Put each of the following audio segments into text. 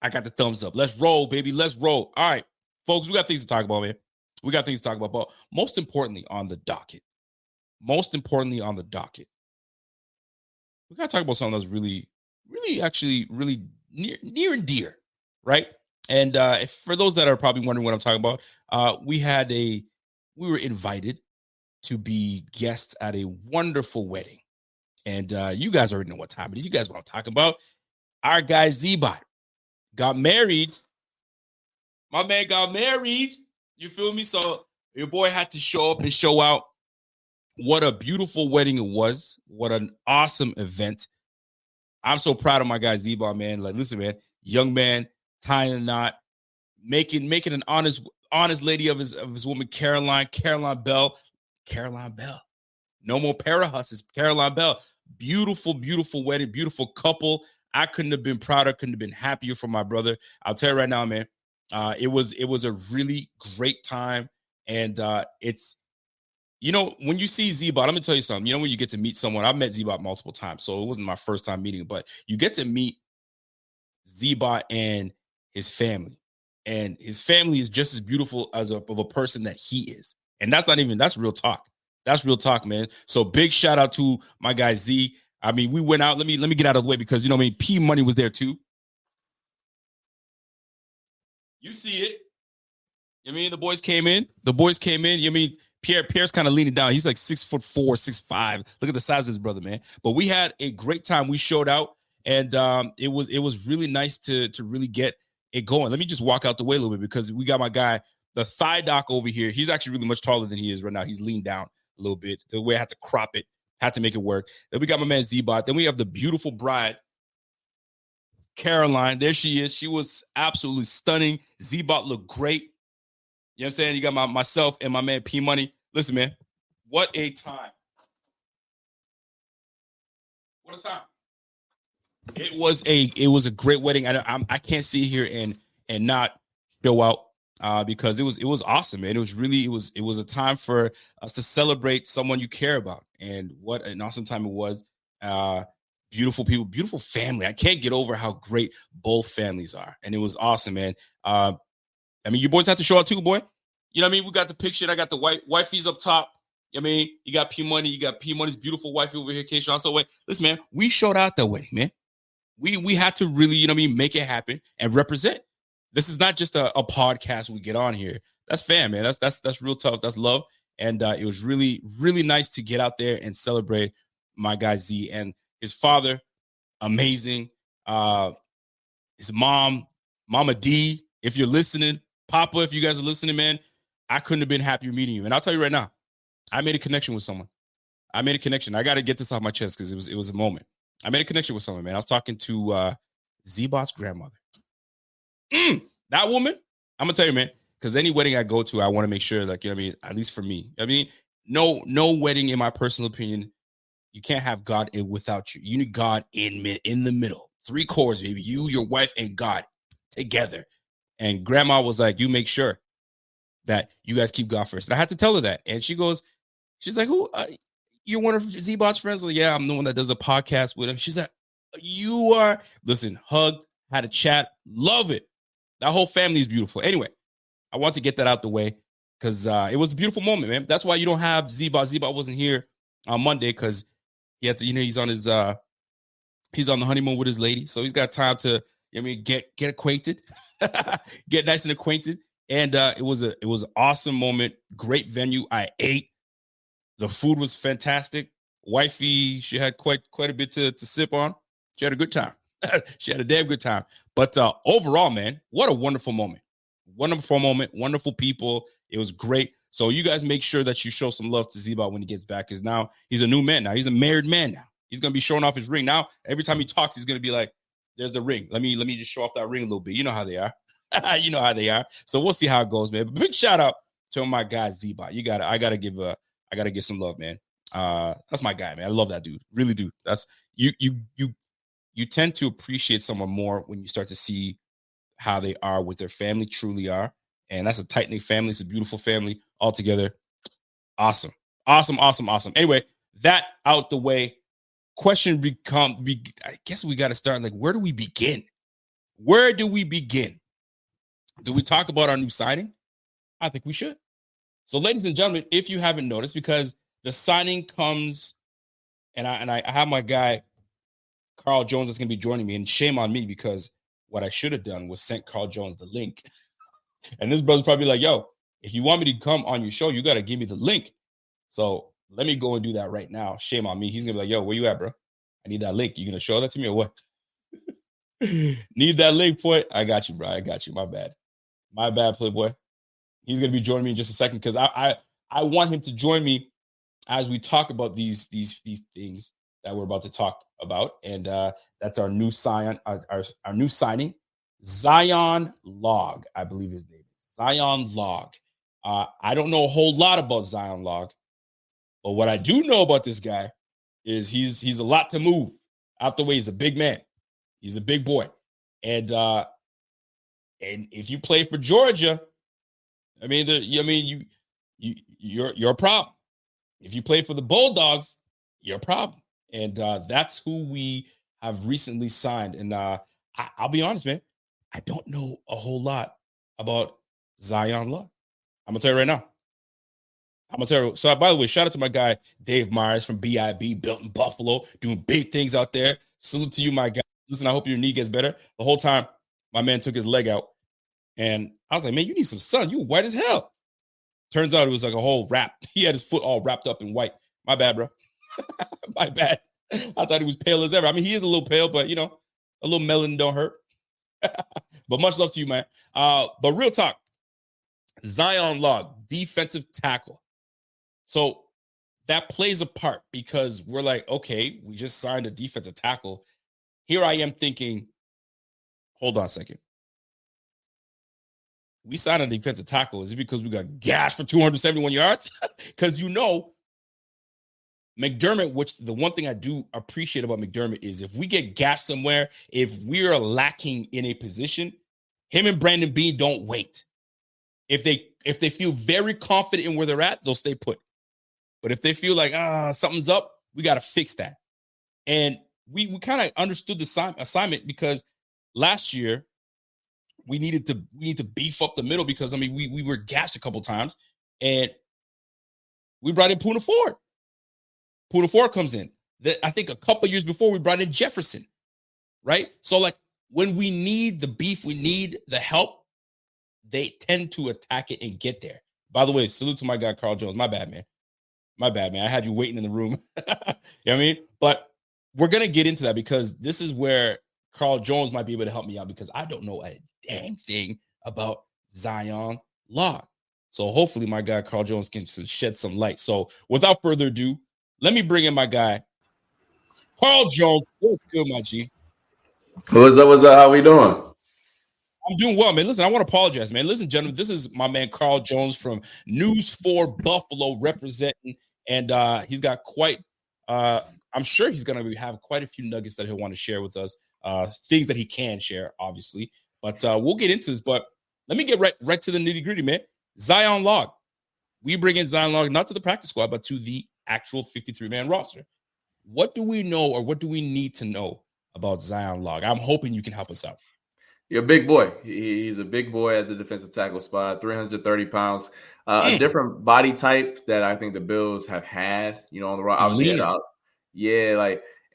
I got the thumbs up. Let's roll, baby. Let's roll. All right, folks, we got things to talk about, man. We got things to talk about. But most importantly on the docket, we got to talk about something that's really, really, actually, really near and dear, right? And for those that are probably wondering what I'm talking about, we were invited to be guests at a wonderful wedding. And you guys already know what time it is. You guys know what I'm talking about. Our guy Z-Bot got married. My man got married. You feel me? So your boy had to show up and show out. What a beautiful wedding it was. What an awesome event. I'm so proud of my guy Z-Bot, man. Like, listen, man, young man, tying a knot, making an honest lady of his woman, Caroline Bell. No more para-husses, Caroline Bell. Beautiful, beautiful wedding, beautiful couple. I couldn't have been prouder, couldn't have been happier for my brother. I'll tell you right now, man, it was a really great time. And it's, you know, when you see Z-Bot, let me tell you something. You know, when you get to meet someone, I've met Z-Bot multiple times, so it wasn't my first time meeting him, but you get to meet Z-Bot and his family. And his family is just as beautiful of a person that he is. And that's real talk. That's real talk, man. So big shout out to my guy Z. I mean, we went out. Let me get out of the way because, you know what I mean, P Money was there too. You see it. You mean the boys came in? You mean Pierre's kind of leaning down. He's like 6'4", 6'5". Look at the size of his brother, man. But we had a great time. We showed out, and it was really nice to really get it going. Let me just walk out the way a little bit because we got my guy, the thigh doc over here. He's actually really much taller than he is right now. He's leaned down a little bit. The way I had to crop it, had to make it work. Then we got my man Z-Bot. Then we have the beautiful bride, Caroline. There she is. She was absolutely stunning. Z-Bot looked great. You know what I'm saying? You got myself and my man P Money. Listen, man, what a time. What a time. It was a great wedding. I can't sit here and not show out because it was awesome, man. It was a time for us to celebrate someone you care about. And what an awesome time it was. Beautiful people, beautiful family. I can't get over how great both families are. And it was awesome, man. I mean, you boys have to show out too, boy. You know what I mean? We got the picture. I got the wifey's up top. I mean, you got P Money. You got P Money's beautiful wifey over here, Keisha. Also, wait, listen, man, we showed out that wedding, man. We had to really, you know what I mean, make it happen and represent. This is not just a podcast we get on here. That's fam, man. That's real tough. That's love. And it was really, really nice to get out there and celebrate my guy Z and his father. Amazing. His mom, Mama D, if you're listening, Papa, if you guys are listening, man, I couldn't have been happier meeting you. And I'll tell you right now, I made a connection with someone. I got to get this off my chest because it was a moment. I made a connection with someone, man. I was talking to Z-Bot's grandmother. That woman, I'm going to tell you, man, because any wedding I go to, I want to make sure, like, you know what I mean, at least for me. I mean, no wedding, in my personal opinion, you can't have God without you. You need God in the middle. 3 cores, baby. You, your wife, and God together. And grandma was like, you make sure that you guys keep God first. And I had to tell her that. And she's like, who? You're one of Z-Bot's friends? Like, yeah, I'm the one that does a podcast with him. She's like, you are? Listen, hugged, had a chat. Love it. That whole family is beautiful. Anyway, I want to get that out the way because it was a beautiful moment, man. That's why you don't have Z-Bot. Z-Bot wasn't here on Monday because he had to, you know, he's on the honeymoon with his lady. So he's got time to, you know, I mean, get acquainted, get nice and acquainted. And it was an awesome moment. Great venue. I ate. The food was fantastic. Wifey, she had quite a bit to sip on. She had a good time. She had a damn good time. But overall, man, what a wonderful moment. Wonderful moment. Wonderful people. It was great. So you guys make sure that you show some love to Z-Bot when he gets back, because now he's a new man now. He's a married man now. He's going to be showing off his ring. Now, every time he talks, he's going to be like, there's the ring. Let me just show off that ring a little bit. You know how they are. You know how they are. So we'll see how it goes, man. But big shout out to my guy Z-Bot. I gotta give some love, man. That's my guy, man. I love that dude. Really do. That's you tend to appreciate someone more when you start to see how they are with their family, truly are. And that's a tight-knit family. It's a beautiful family altogether. Awesome. Anyway, that out the way. Question I guess we got to start, like, where do we begin? Where do we begin? Do we talk about our new signing? I think we should. So, ladies and gentlemen, if you haven't noticed, because the signing comes, and I have my guy Carl Jones that's going to be joining me, and shame on me because what I should have done was sent Carl Jones the link. And this brother's probably like, yo, if you want me to come on your show, you got to give me the link. So let me go and do that right now. Shame on me. He's going to be like, yo, where you at, bro? I need that link. You going to show that to me or what? Need that link, boy? I got you, bro. I got you. My bad. My bad, Playboy. He's going to be joining me in just a second because I want him to join me as we talk about these things that we're about to talk about. And that's our new sign, our new signing, Zion Log, I believe his name is. Zion Log. I don't know a whole lot about Zion Log, but what I do know about this guy is he's a lot to move out the way. He's a big man. He's a big boy. And if you play for Georgia, I mean, you're a problem. If you play for the Bulldogs, you're a problem. And that's who we have recently signed. And I'll be honest, man, I don't know a whole lot about Zion Love. I'm going to tell you right now. I'm going to tell you. So, by the way, shout out to my guy, Dave Myers from BIB, built in Buffalo, doing big things out there. Salute to you, my guy. Listen, I hope your knee gets better. The whole time, my man took his leg out. And I was like, man, you need some sun. You white as hell. Turns out it was like a whole wrap. He had his foot all wrapped up in white. My bad, bro. My bad. I thought he was pale as ever. I mean, he is a little pale, but, you know, a little melanin don't hurt. But much love to you, man. But real talk, Zion Log, defensive tackle. So that plays a part because we're like, okay, we just signed a defensive tackle. Here I am thinking, hold on a second. We signed a defensive tackle. Is it because we got gashed for 271 yards? Because, you know, McDermott, which the one thing I do appreciate about McDermott is if we get gashed somewhere, if we're lacking in a position, him and Brandon Beane don't wait. If they feel very confident in where they're at, they'll stay put. But if they feel like something's up, we got to fix that. And we kind of understood the assignment because last year we need to beef up the middle because I mean we were gashed a couple times and we brought in Poona Ford. Poona Ford comes in. I think a couple years before we brought in Jefferson, right? So like when we need the beef, we need the help, they tend to attack it and get there. By the way, salute to my guy, Carl Jones. My bad, man. I had you waiting in the room. You know what I mean? But we're going to get into that because this is where Carl Jones might be able to help me out because I don't know a dang thing about Zion Log. So hopefully my guy, Carl Jones, can shed some light. So without further ado, let me bring in my guy, Carl Jones. What's good, my G? What's up? How we doing? I'm doing well, man. Listen, I want to apologize, man. Listen, gentlemen, this is my man Carl Jones from News 4 Buffalo representing, and he's got quite. I'm sure he's going to have quite a few nuggets that he'll want to share with us. Things that he can share, obviously, but we'll get into this. But let me get right to the nitty gritty, man. Zion Log. We bring in Zion Log not to the practice squad, but to the actual 53-man roster. What do we know, or what do we need to know about Zion Log? I'm hoping you can help us out. You're a big boy. He's a big boy at the defensive tackle spot, 330 pounds. A different body type that I think the Bills have had, you know, on the roster.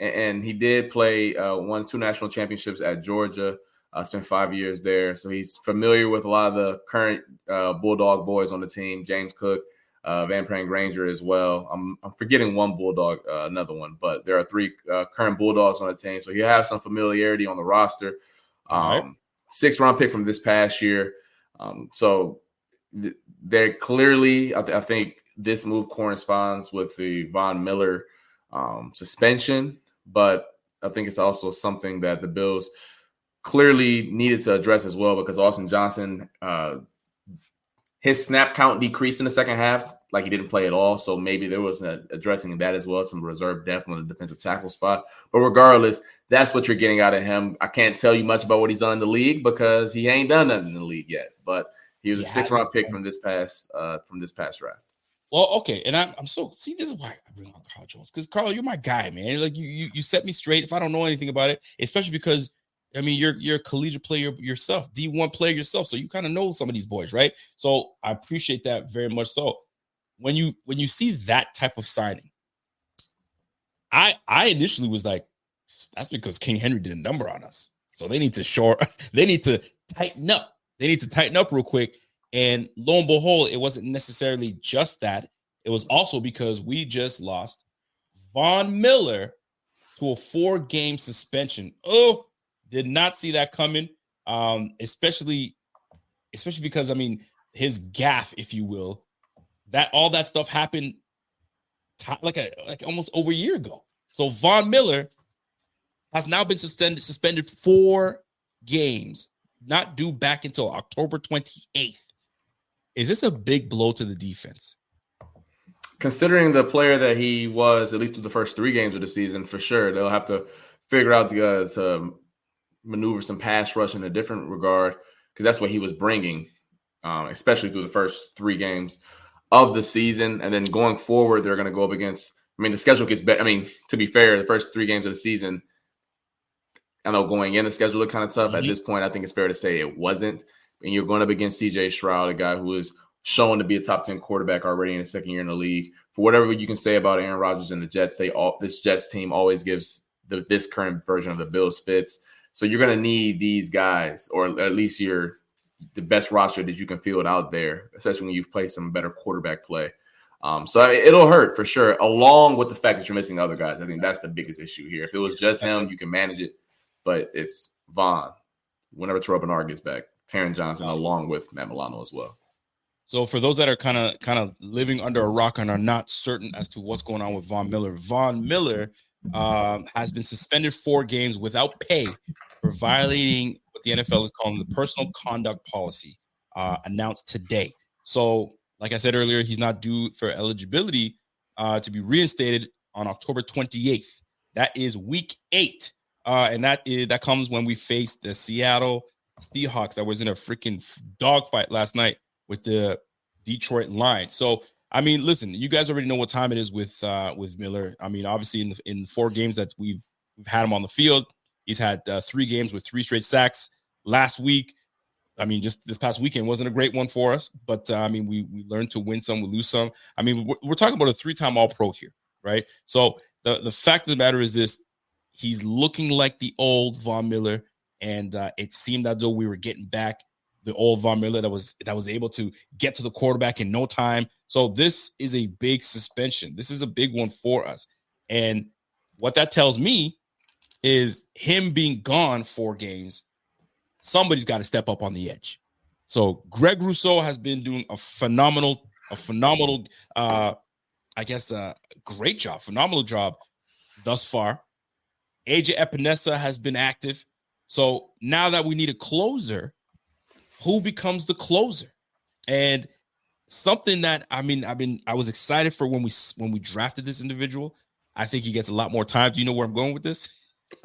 And he did play, won 2 national championships at Georgia, spent 5 years there. So he's familiar with a lot of the current Bulldog boys on the team, James Cook, Van Pran Granger as well. I'm forgetting one Bulldog, another one, but there are 3 current Bulldogs on the team. So he has some familiarity on the roster. Right. 6th-round pick from this past year. So they're clearly, I think this move corresponds with the Von Miller suspension, but I think it's also something that the Bills clearly needed to address as well because Austin Johnson, his snap count decreased in the second half, like he didn't play at all. So maybe there was addressing that as well, some reserve depth on the defensive tackle spot. But regardless, that's what you're getting out of him. I can't tell you much about what he's done in the league because he ain't done nothing in the league yet. But he was a 6th-round pick from this past draft. Well, okay, and I'm so see. This is why I bring on Carl Jones because Carl, you're my guy, man. Like you set me straight if I don't know anything about it, especially because I mean, you're a collegiate player yourself, D1 player yourself, so you kind of know some of these boys, right? So I appreciate that very much. So when you see that type of signing, I initially was like, that's because King Henry did a number on us. So they need to they need to tighten up. They need to tighten up real quick. And lo and behold, it wasn't necessarily just that. It was also because we just lost Von Miller to a 4-game suspension. Oh, did not see that coming. Especially because, I mean, his gaffe, if you will, that all that stuff happened like almost over a year ago. So Von Miller has now been suspended 4 games, not due back until October 28th. Is this a big blow to the defense? Considering the player that he was, at least through the first 3 games of the season, for sure, they'll have to figure out to maneuver some pass rush in a different regard, because that's what he was bringing, especially through the first 3 games of the season. And then going forward, they're going to go up against, I mean, the schedule gets better. I mean, to be fair, the first 3 games of the season, I know going in, the schedule looked kind of tough. At this point, I think it's fair to say it wasn't. And you're going up against C.J. Stroud, a guy who is shown to be a top 10 quarterback already in his second year in the league. For whatever you can say about Aaron Rodgers and the Jets, this Jets team always gives this current version of the Bills fits. So you're going to need these guys, or at least the best roster that you can field out there, especially when you've played some better quarterback play. So it'll hurt for sure, along with the fact that you're missing other guys. I think that's the biggest issue here. If it was just him, you can manage it. But it's Vaughn, whenever Terrell Bernard gets back, Taron Johnson, along with Matt Milano as well. So for those that are kind of living under a rock and are not certain as to what's going on with Von Miller has been suspended 4 games without pay for violating what the NFL is calling the personal conduct policy, announced today. So, like I said earlier, he's not due for eligibility to be reinstated on October 28th. That is week 8. And that comes when we face the Seattle Seahawks that was in a freaking dogfight last night with the Detroit Lions. So, I mean, listen, you guys already know what time it is with Miller. I mean, obviously in 4 games that we've had him on the field, he's had 3 games with 3 straight sacks. Last week, I mean, just this past weekend wasn't a great one for us, but I mean, we learned to win some, we lose some. I mean, we're talking about a 3-time All-Pro here, right? So the fact of the matter is this: he's looking like the old Von Miller, and it seemed as though we were getting back the old Von Miller that was able to get to the quarterback in no time. So this is a big suspension. This is a big one for us. And what that tells me is him being gone 4 games, somebody's got to step up on the edge. So Greg Rousseau has been doing a phenomenal, great job, phenomenal job thus far. AJ Epinesa has been active. So now that we need a closer, who becomes the closer? And something that I was excited for when we drafted this individual. I think he gets a lot more time. Do you know where I'm going with this?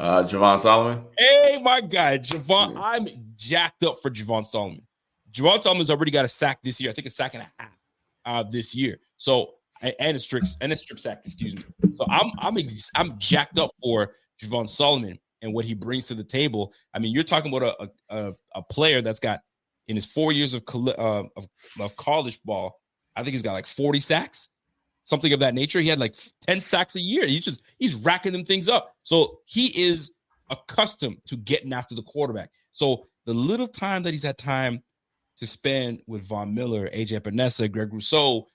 Javon Solomon. Hey, my guy, Javon. I'm jacked up for Javon Solomon. Javon Solomon's already got a sack this year. I think a sack and a half this year. So and a strip sack, excuse me. So I'm jacked up for Javon Solomon and what he brings to the table. I mean, you're talking about a player that's got, in his 4 years of college ball, I think he's got like 40 sacks, something of that nature. He had like 10 sacks a year. He's racking them things up. So he is accustomed to getting after the quarterback. So the little time that he's had time to spend with Von Miller, AJ Epinesa, Greg Rousseau,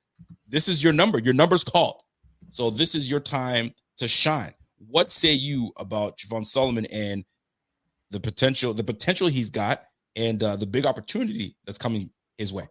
this is your number. Your number's called. So this is your time to shine. What say you about Javon Solomon and the potential he's got, and the big opportunity that's coming his way?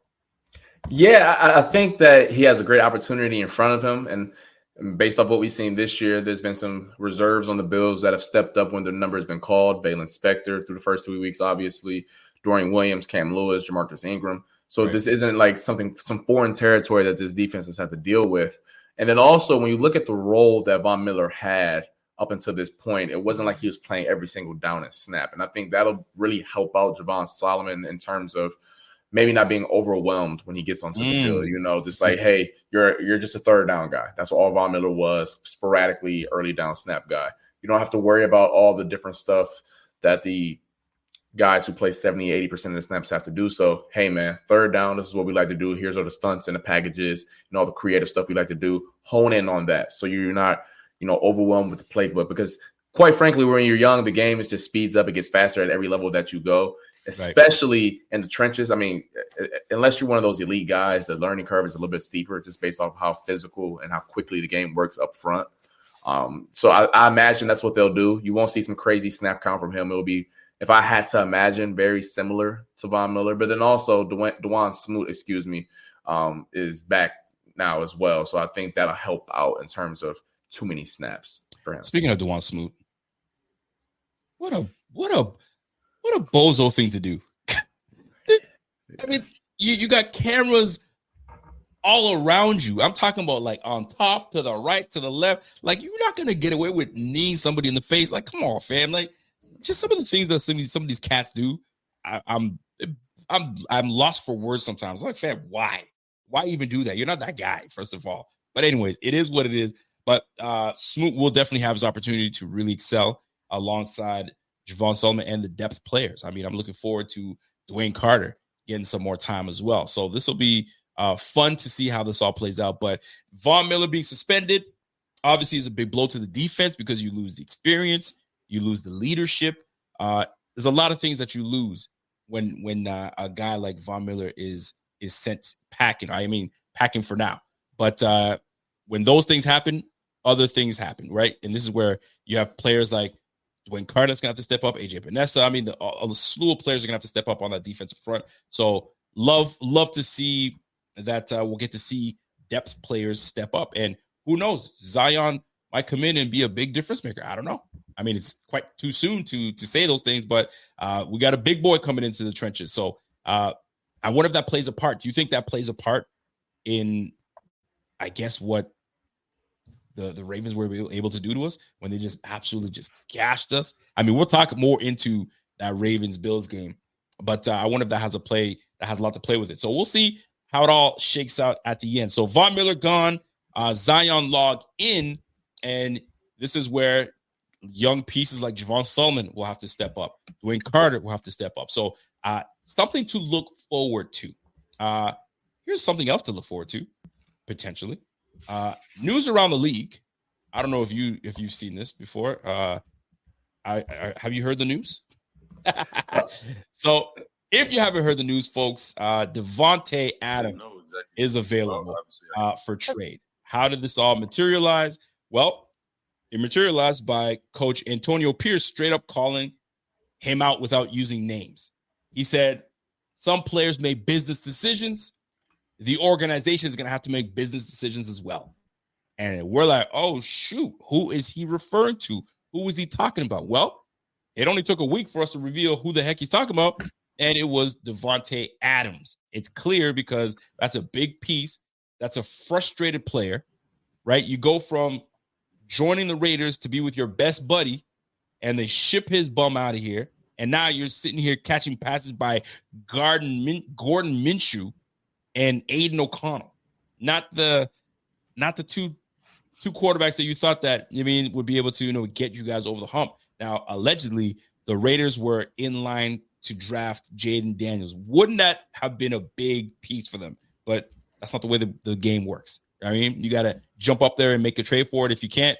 Yeah, I think that he has a great opportunity in front of him. And based off what we've seen this year, there's been some reserves on the Bills that have stepped up when their number has been called. Balin Spector through the first 2 weeks, obviously. Dorian Williams, Cam Lewis, Jamarcus Ingram. So This isn't like some foreign territory that this defense has had to deal with. And then also, when you look at the role that Von Miller had up until this point, it wasn't like he was playing every single down and snap. And I think that'll really help out Javon Solomon in terms of maybe not being overwhelmed when he gets onto the field. You know, just like, hey, you're just a third down guy. That's all Von Miller was, sporadically early down snap guy. You don't have to worry about all the different stuff that the guys who play 70, 80% of the snaps have to do. So, hey, man, third down, this is what we like to do. Here's all the stunts and the packages and all the creative stuff we like to do. Hone in on that so you're not, overwhelmed with the playbook. Because, quite frankly, when you're young, the game just speeds up. It gets faster at every level that you go, especially in the trenches. I mean, unless you're one of those elite guys, the learning curve is a little bit steeper just based off how physical and how quickly the game works up front. So I imagine that's what they'll do. You won't see some crazy snap count from him. It'll be, if I had to imagine, very similar to Von Miller. But then also Dawon Smoot, is back now as well. So I think that'll help out in terms of too many snaps for him. Speaking of Dawon Smoot, what a bozo thing to do. I mean, you got cameras all around you. I'm talking about like on top, to the right, to the left. Like, you're not gonna get away with kneeing somebody in the face. Like, come on, fam. Like, just some of the things that some of these cats do. I'm lost for words sometimes. Like, fam, why even do that? You're not that guy, first of all. But anyways, it is what it is. But Smoot will definitely have his opportunity to really excel alongside Javon Solomon and the depth players. I mean, I'm looking forward to Dwayne Carter getting some more time as well. So this will be fun to see how this all plays out. But Von Miller being suspended obviously is a big blow to the defense because you lose the experience, you lose the leadership. There's a lot of things that you lose when a guy like Von Miller is sent packing. I mean, packing for now. But when those things happen, other things happen, right? And this is where you have players like Dwayne Carter's going to have to step up, AJ Panessa. I mean, all the slew of players are going to have to step up on that defensive front. So love to see that we'll get to see depth players step up. And who knows, Zion might come in and be a big difference maker. I don't know. I mean, it's quite too soon to say those things, but we got a big boy coming into the trenches. So I wonder if that plays a part. Do you think that plays a part in, I guess, what the Ravens were able to do to us when they just absolutely just gashed us? I mean, we'll talk more into that Ravens-Bills game, but I wonder if that has a lot to play with it. So we'll see how it all shakes out at the end. So Von Miller gone, Zion log in, and this is where young pieces like Javon Solomon will have to step up. Dwayne Carter will have to step up. So something to look forward to. Here's something else to look forward to, potentially. News around the league. I don't know if you've seen this before. Have you heard the news? So if you haven't heard the news, folks, Davante Adams is available for trade. How did this all materialize? Well, it materialized by Coach Antonio Pierce straight up calling him out without using names. He said, some players made business decisions. The organization is going to have to make business decisions as well. And we're like, oh, shoot, who is he referring to? Who is he talking about? Well, it only took a week for us to reveal who the heck he's talking about, and it was Davante Adams. It's clear because that's a big piece. That's a frustrated player, right? You go from joining the Raiders to be with your best buddy, and they ship his bum out of here, and now you're sitting here catching passes by Gordon Minshew and Aiden O'Connell, not the two quarterbacks that you thought that would be able to get you guys over the hump. Now, allegedly, the Raiders were in line to draft Jaden Daniels. Wouldn't that have been a big piece for them? But that's not the way the game works. I mean, you got to jump up there and make a trade for it. If you can't,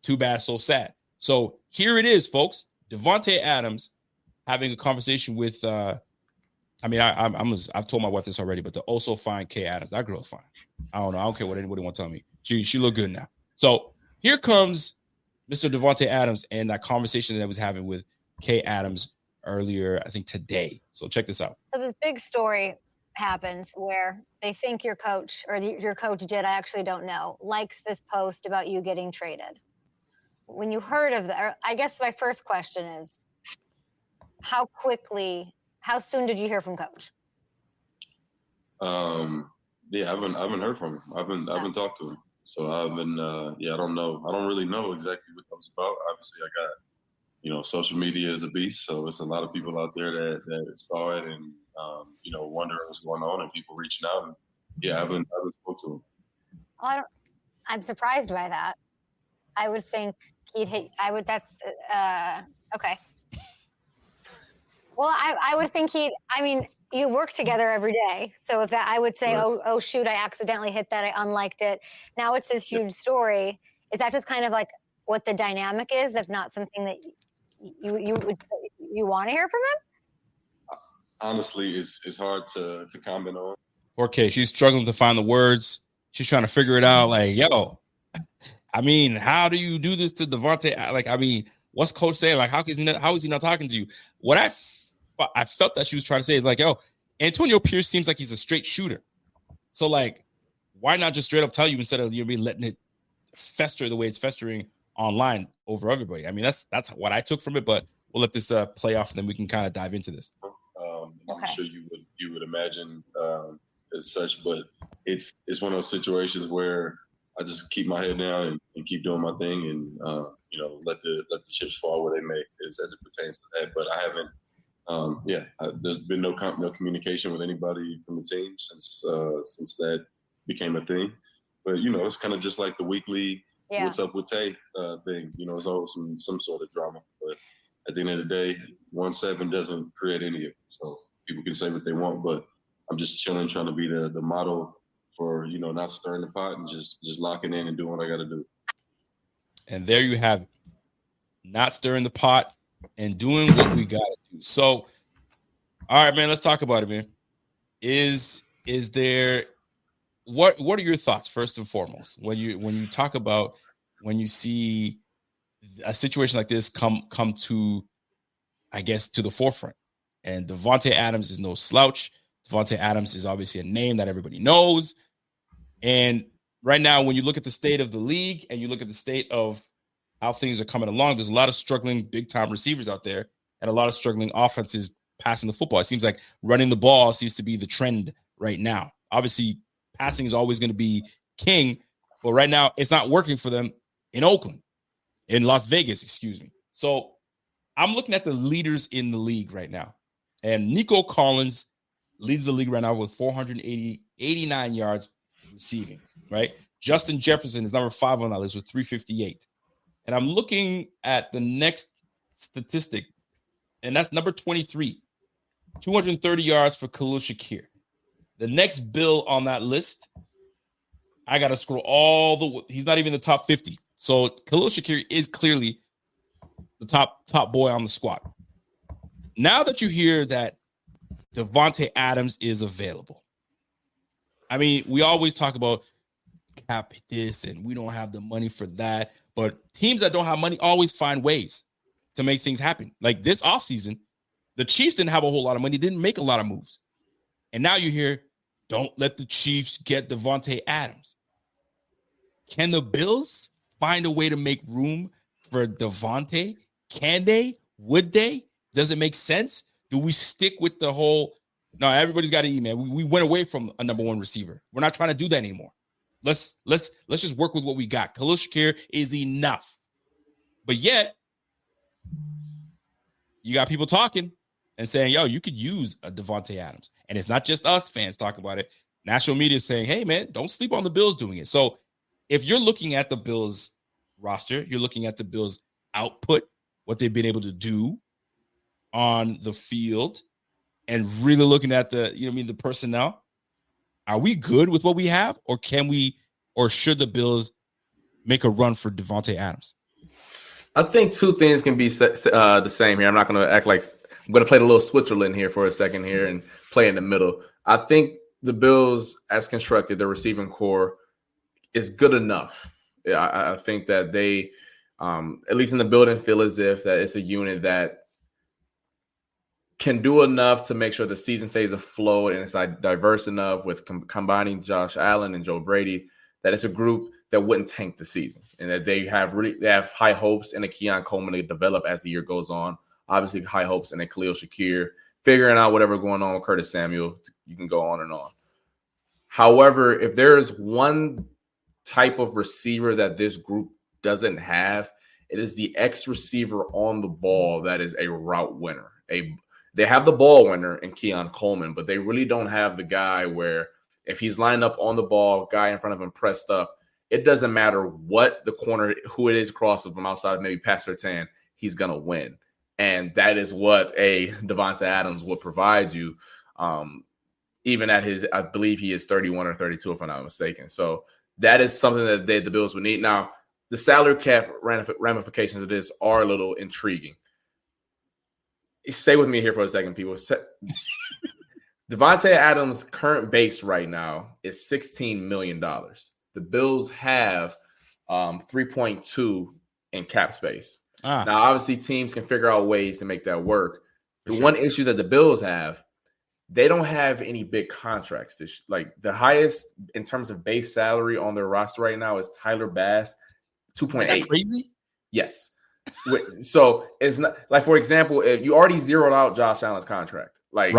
too bad, so sad. So here it is, folks. Davante Adams having a conversation with. I've told my wife this already, but the also fine Kay Adams. That girl's fine. I don't know. I don't care what anybody wants to tell me. She look good now. So here comes Mr. Davante Adams and that conversation that I was having with Kay Adams earlier, I think today. So check this out. So this big story happens where they think your coach or your coach did, I actually don't know, likes this post about you getting traded. When you heard of that, I guess my first question is, how soon did you hear from coach? Yeah, I haven't heard from him. I haven't talked to him. So I don't know. I don't really know exactly what that was about. Obviously I got, social media is a beast. So it's a lot of people out there that saw it and, wondering what's going on and people reaching out. And yeah, I haven't spoke to him. Well, I'm surprised by that. I would think that's okay. Well, I would think you work together every day. So if that, I would say, Right. oh, shoot, I accidentally hit that. I unliked it. Now it's this huge story. Is that just kind of like what the dynamic is? That's not something that you want to hear from him? Honestly, it's hard to comment on. Okay, she's struggling to find the words. She's trying to figure it out. Like, yo, I mean, how do you do this to Davante? Like, I mean, what's coach saying? Like, how is he not talking to you? What I felt that she was trying to say is like, yo, Antonio Pierce seems like he's a straight shooter. So, like, why not just straight up tell you instead of you letting it fester the way it's festering online over everybody? I mean, that's what I took from it, but we'll let this play off and then we can kind of dive into this. I'm sure you would imagine as such, but it's one of those situations where I just keep my head down and keep doing my thing, and let the chips fall where they may, as it pertains to that. But I haven't. There's been no communication with anybody from the team since that became a thing. But it's kind of just like the weekly "What's up with Tay" thing. It's always some sort of drama. But at the end of the day, 1-7 doesn't create any of it. So people can say what they want, but I'm just chilling, trying to be the model for not stirring the pot and just locking in and doing what I got to do. And there you have it. Not stirring the pot and doing what we got to do. So, all right, man, let's talk about it, man. Is there what are your thoughts first and foremost when you talk about when you see a situation like this come to, I guess, to the forefront? And Davante Adams is no slouch. Davante Adams is obviously a name that everybody knows. And right now, when you look at the state of the league and you look at the state of how things are coming along, there's a lot of struggling big-time receivers out there and a lot of struggling offenses passing the football. It seems like running the ball seems to be the trend right now. Obviously, passing is always going to be king, but right now it's not working for them in Las Vegas, excuse me. So I'm looking at the leaders in the league right now. And Nico Collins leads the league right now with 489 yards receiving, right? Justin Jefferson is number 5 on that list with 358. And I'm looking at the next statistic, and that's number 23, 230 yards for Khalil Shakir. The next Bill on that list, I got to scroll he's not even the top 50. So Khalil Shakir is clearly the top boy on the squad. Now that you hear that Davante Adams is available, I mean, we always talk about cap this and we don't have the money for that, but teams that don't have money always find ways to make things happen. Like this offseason, the Chiefs didn't have a whole lot of money, didn't make a lot of moves. And now you hear, don't let the Chiefs get Davante Adams. Can the Bills find a way to make room for Davante? Can they? Would they? Does it make sense? Do we stick with the whole, no, everybody's got to eat, man. We went away from a number one receiver. We're not trying to do that anymore. Let's just work with what we got. Khalil Shakir is enough. But yet, you got people talking and saying, yo, you could use a Davante Adams. And it's not just us fans talking about it. National media is saying, hey, man, don't sleep on the Bills doing it. So if you're looking at the Bills roster, you're looking at the Bills output, what they've been able to do on the field, and really looking at the personnel, are we good with what we have, or should the Bills make a run for Davante Adams? I think two things can be the same here. I'm not going to act like I'm going to play the little Switzerland here for a second here and play in the middle. I think the Bills, as constructed, their receiving core is good enough. I think that they, at least in the building, feel as if that it's a unit that can do enough to make sure the season stays afloat and it's diverse enough with combining Josh Allen and Joe Brady, that it's a group that wouldn't tank the season, and that they have high hopes in a Keon Coleman to develop as the year goes on. Obviously, high hopes in a Khalil Shakir, figuring out whatever going on with Curtis Samuel. You can go on and on. However, if there is one type of receiver that this group doesn't have, it is the X receiver on the ball that is a route winner. They have the ball winner in Keon Coleman, but they really don't have the guy where if he's lined up on the ball, guy in front of him pressed up, it doesn't matter what the corner, who it is across from outside of maybe Pat Surtain, he's going to win. And that is what a Davante Adams would provide you. Even at his, I believe he is 31 or 32, if I'm not mistaken. So that is something that the Bills would need. Now, the salary cap ramifications of this are a little intriguing. Stay with me here for a second, people. Davante Adams' current base right now is $16 million. The Bills have 3.2 in cap space. Now, obviously, teams can figure out ways to make that work. The one issue that the Bills have, they don't have any big contracts. Like the highest in terms of base salary on their roster right now is Tyler Bass, 2.8. Crazy? Yes. So it's not like, for example, if you already zeroed out Josh Allen's contract, like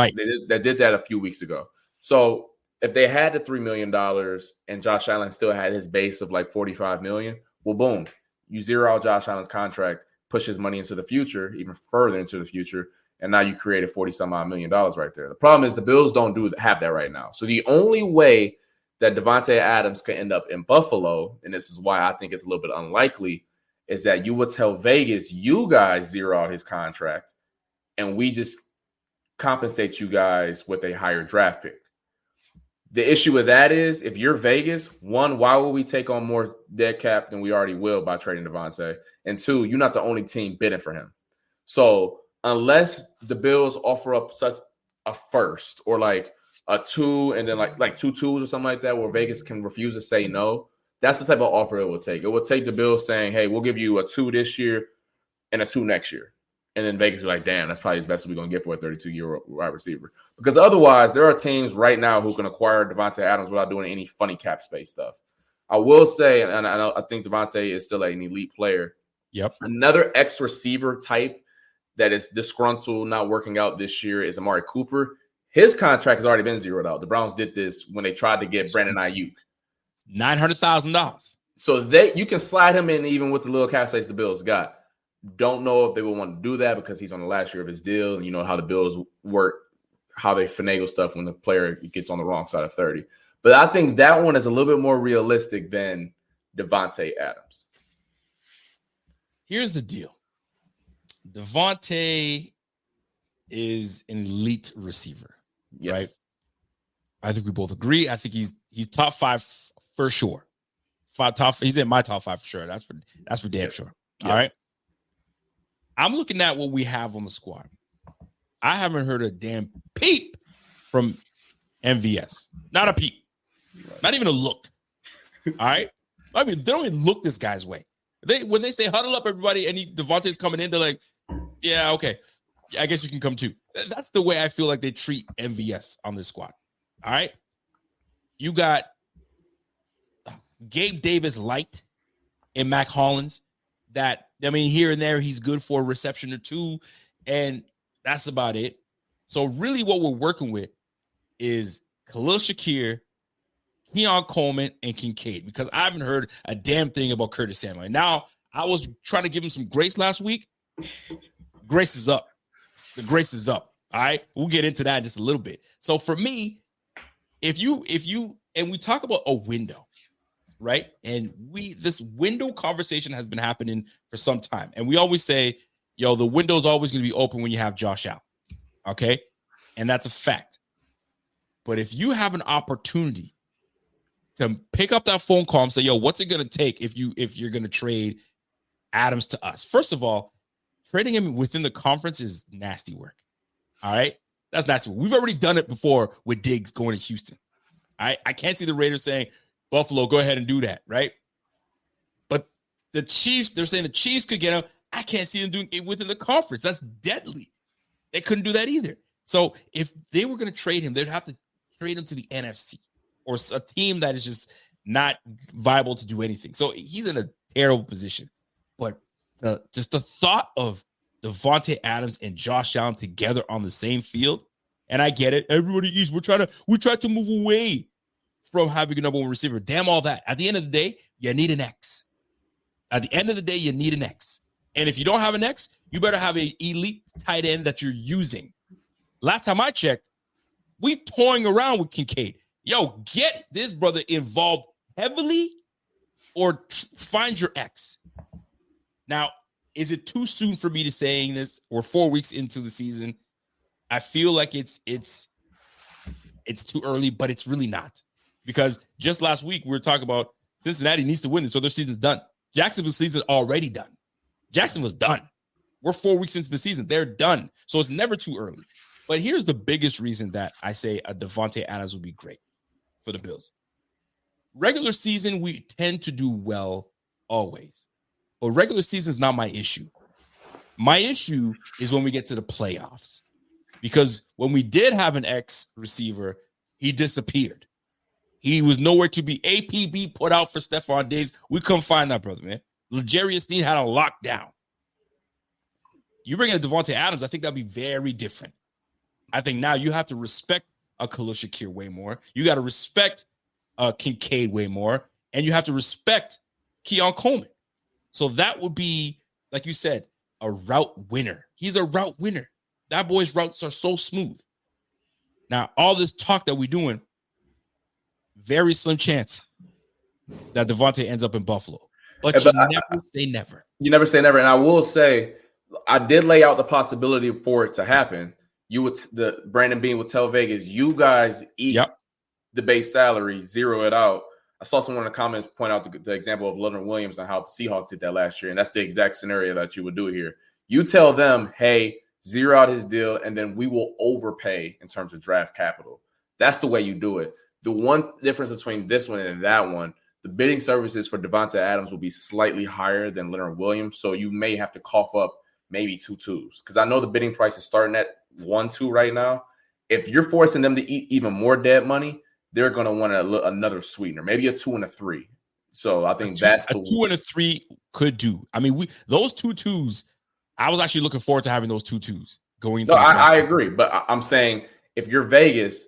they did that a few weeks ago. So if they had the $3 million and Josh Allen still had his base of like $45 million, well, boom, you zero out Josh Allen's contract, push his money into the future, even further into the future. And now you created $40-some-odd million right there. The problem is the Bills don't have that right now. So the only way that Davante Adams can end up in Buffalo, and this is why I think it's a little bit unlikely, is that you would tell Vegas, you guys zero out his contract, and we just compensate you guys with a higher draft pick. The issue with that is, if you're Vegas, one, why would we take on more dead cap than we already will by trading Davante? And two, you're not the only team bidding for him. So unless the Bills offer up such a first or like a 2 and then like 2 2s or something like that, where Vegas can refuse to say no, that's the type of offer it will take. It will take the Bills saying, hey, we'll give you a 2 this year and a 2 next year. And then Vegas will be like, damn, that's probably as best as we're going to get for a 32-year wide receiver. Because otherwise, there are teams right now who can acquire Davante Adams without doing any funny cap space stuff. I will say, and I think Davante is still an elite player. Yep. Another ex-receiver type that is disgruntled, not working out this year, is Amari Cooper. His contract has already been zeroed out. The Browns did this when they tried to get Brandon Ayuk. $900,000. So you can slide him in even with the little cap space the Bills got. Don't know if they would want to do that because he's on the last year of his deal. And you know how the Bills work, how they finagle stuff when the player gets on the wrong side of 30. But I think that one is a little bit more realistic than Davante Adams. Here's the deal. Davante is an elite receiver, Yes. right? I think we both agree. I think he's top 5 for sure. He's in my top 5 for sure. That's for damn sure. Yeah. All right. I'm looking at what we have on the squad. I haven't heard a damn peep from MVS. Not a peep. Not even a look. All right. I mean, they don't even look this guy's way. When they say huddle up, everybody, and Davante's coming in, they're like, yeah, okay. I guess you can come too. That's the way I feel like they treat MVS on this squad. All right. You got Gabe Davis light and Mac Hollins. That, I mean, here and there, he's good for a reception or 2, and that's about it. So really what we're working with is Khalil Shakir, Keon Coleman, and Kincaid, because I haven't heard a damn thing about Curtis Samuel. And now, I was trying to give him some grace last week. Grace is up. The grace is up. All right? We'll get into that in just a little bit. So for me, if you, and we talk about a window, right? And this window conversation has been happening for some time. And we always say, yo, the window's always going to be open when you have Josh Allen. Okay? And that's a fact. But if you have an opportunity to pick up that phone call and say, yo, what's it going to take if you're going to trade Adams to us? First of all, trading him within the conference is nasty work. All right? That's nasty work. We've already done it before with Diggs going to Houston. All right? I can't see the Raiders saying, Buffalo, go ahead and do that, right? But the Chiefs, they're saying the Chiefs could get him. I can't see them doing it within the conference. That's deadly. They couldn't do that either. So if they were going to trade him, they'd have to trade him to the NFC or a team that is just not viable to do anything. So he's in a terrible position. But just the thought of Davante Adams and Josh Allen together on the same field, and I get it. Everybody eats. We try to move away from having a number 1 receiver. Damn all that. At the end of the day, you need an X. At the end of the day, you need an X. And if you don't have an X, you better have an elite tight end that you're using. Last time I checked, we toying around with Kincaid. Yo, get this brother involved heavily or find your X. Now, Is it too soon for me to saying this? Or 4 weeks into the season, I feel like it's too early, but it's really not. Because just last week we were talking about Cincinnati needs to win this, so their season's done. Jacksonville's season already done. Jacksonville's done. We're 4 weeks into the season. They're done. So it's never too early. But here's the biggest reason that I say a Davante Adams would be great for the Bills. Regular season, we tend to do well always. But regular season is not my issue. My issue is when we get to the playoffs. Because when we did have an ex-receiver, he disappeared. He was nowhere to be. APB put out for Stephon Diggs. We couldn't find that brother, man. L'Jarius Sneed had a lockdown. You bring in Davante Adams, I think that'd be very different. I think now you have to respect a Khalil Shakir way more. You got to respect Kincaid way more. And you have to respect Keon Coleman. So that would be, like you said, a route winner. He's a route winner. That boy's routes are so smooth. Now, all this talk that we're doing, very slim chance that Davante ends up in Buffalo. But you never say never. You never say never. And I will say, I did lay out the possibility for it to happen. Brandon Beane would tell Vegas, you guys eat the base salary, zero it out. I saw someone in the comments point out the example of Leonard Williams and how the Seahawks did that last year. And that's the exact scenario that you would do here. You tell them, hey, zero out his deal, and then we will overpay in terms of draft capital. That's the way you do it. The one difference between this one and that one, the bidding services for Davante Adams will be slightly higher than Leonard Williams. So you may have to cough up maybe 2 twos. Because I know the bidding price is starting at 1-2 right now. If you're forcing them to eat even more dead money, they're going to want another sweetener, maybe a 2 and a 3. So I think that's a 2 and a 3 could do. I mean, those 2 twos. I was actually looking forward to having those 2 twos going. No, I agree, but I'm saying if you're Vegas,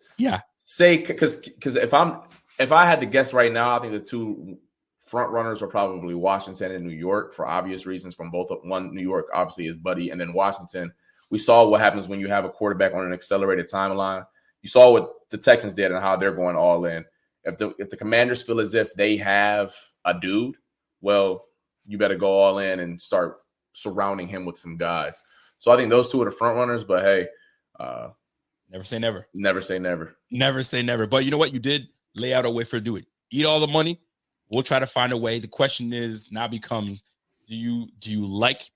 say because if I had to guess right now, I think the 2 front runners are probably Washington and New York for obvious reasons. From both of one, New York obviously is Buddy, and then Washington. We saw what happens when you have a quarterback on an accelerated timeline. You saw what the Texans did and how they're going all in. If the Commanders feel as if they have a dude, well, you better go all in and start surrounding him with some guys. So I think those 2 are the front runners, but hey, never say never. Never say never. Never say never. But you know what? You did lay out a way for to do it. Eat all the money. We'll try to find a way. The question is now becomes, do you like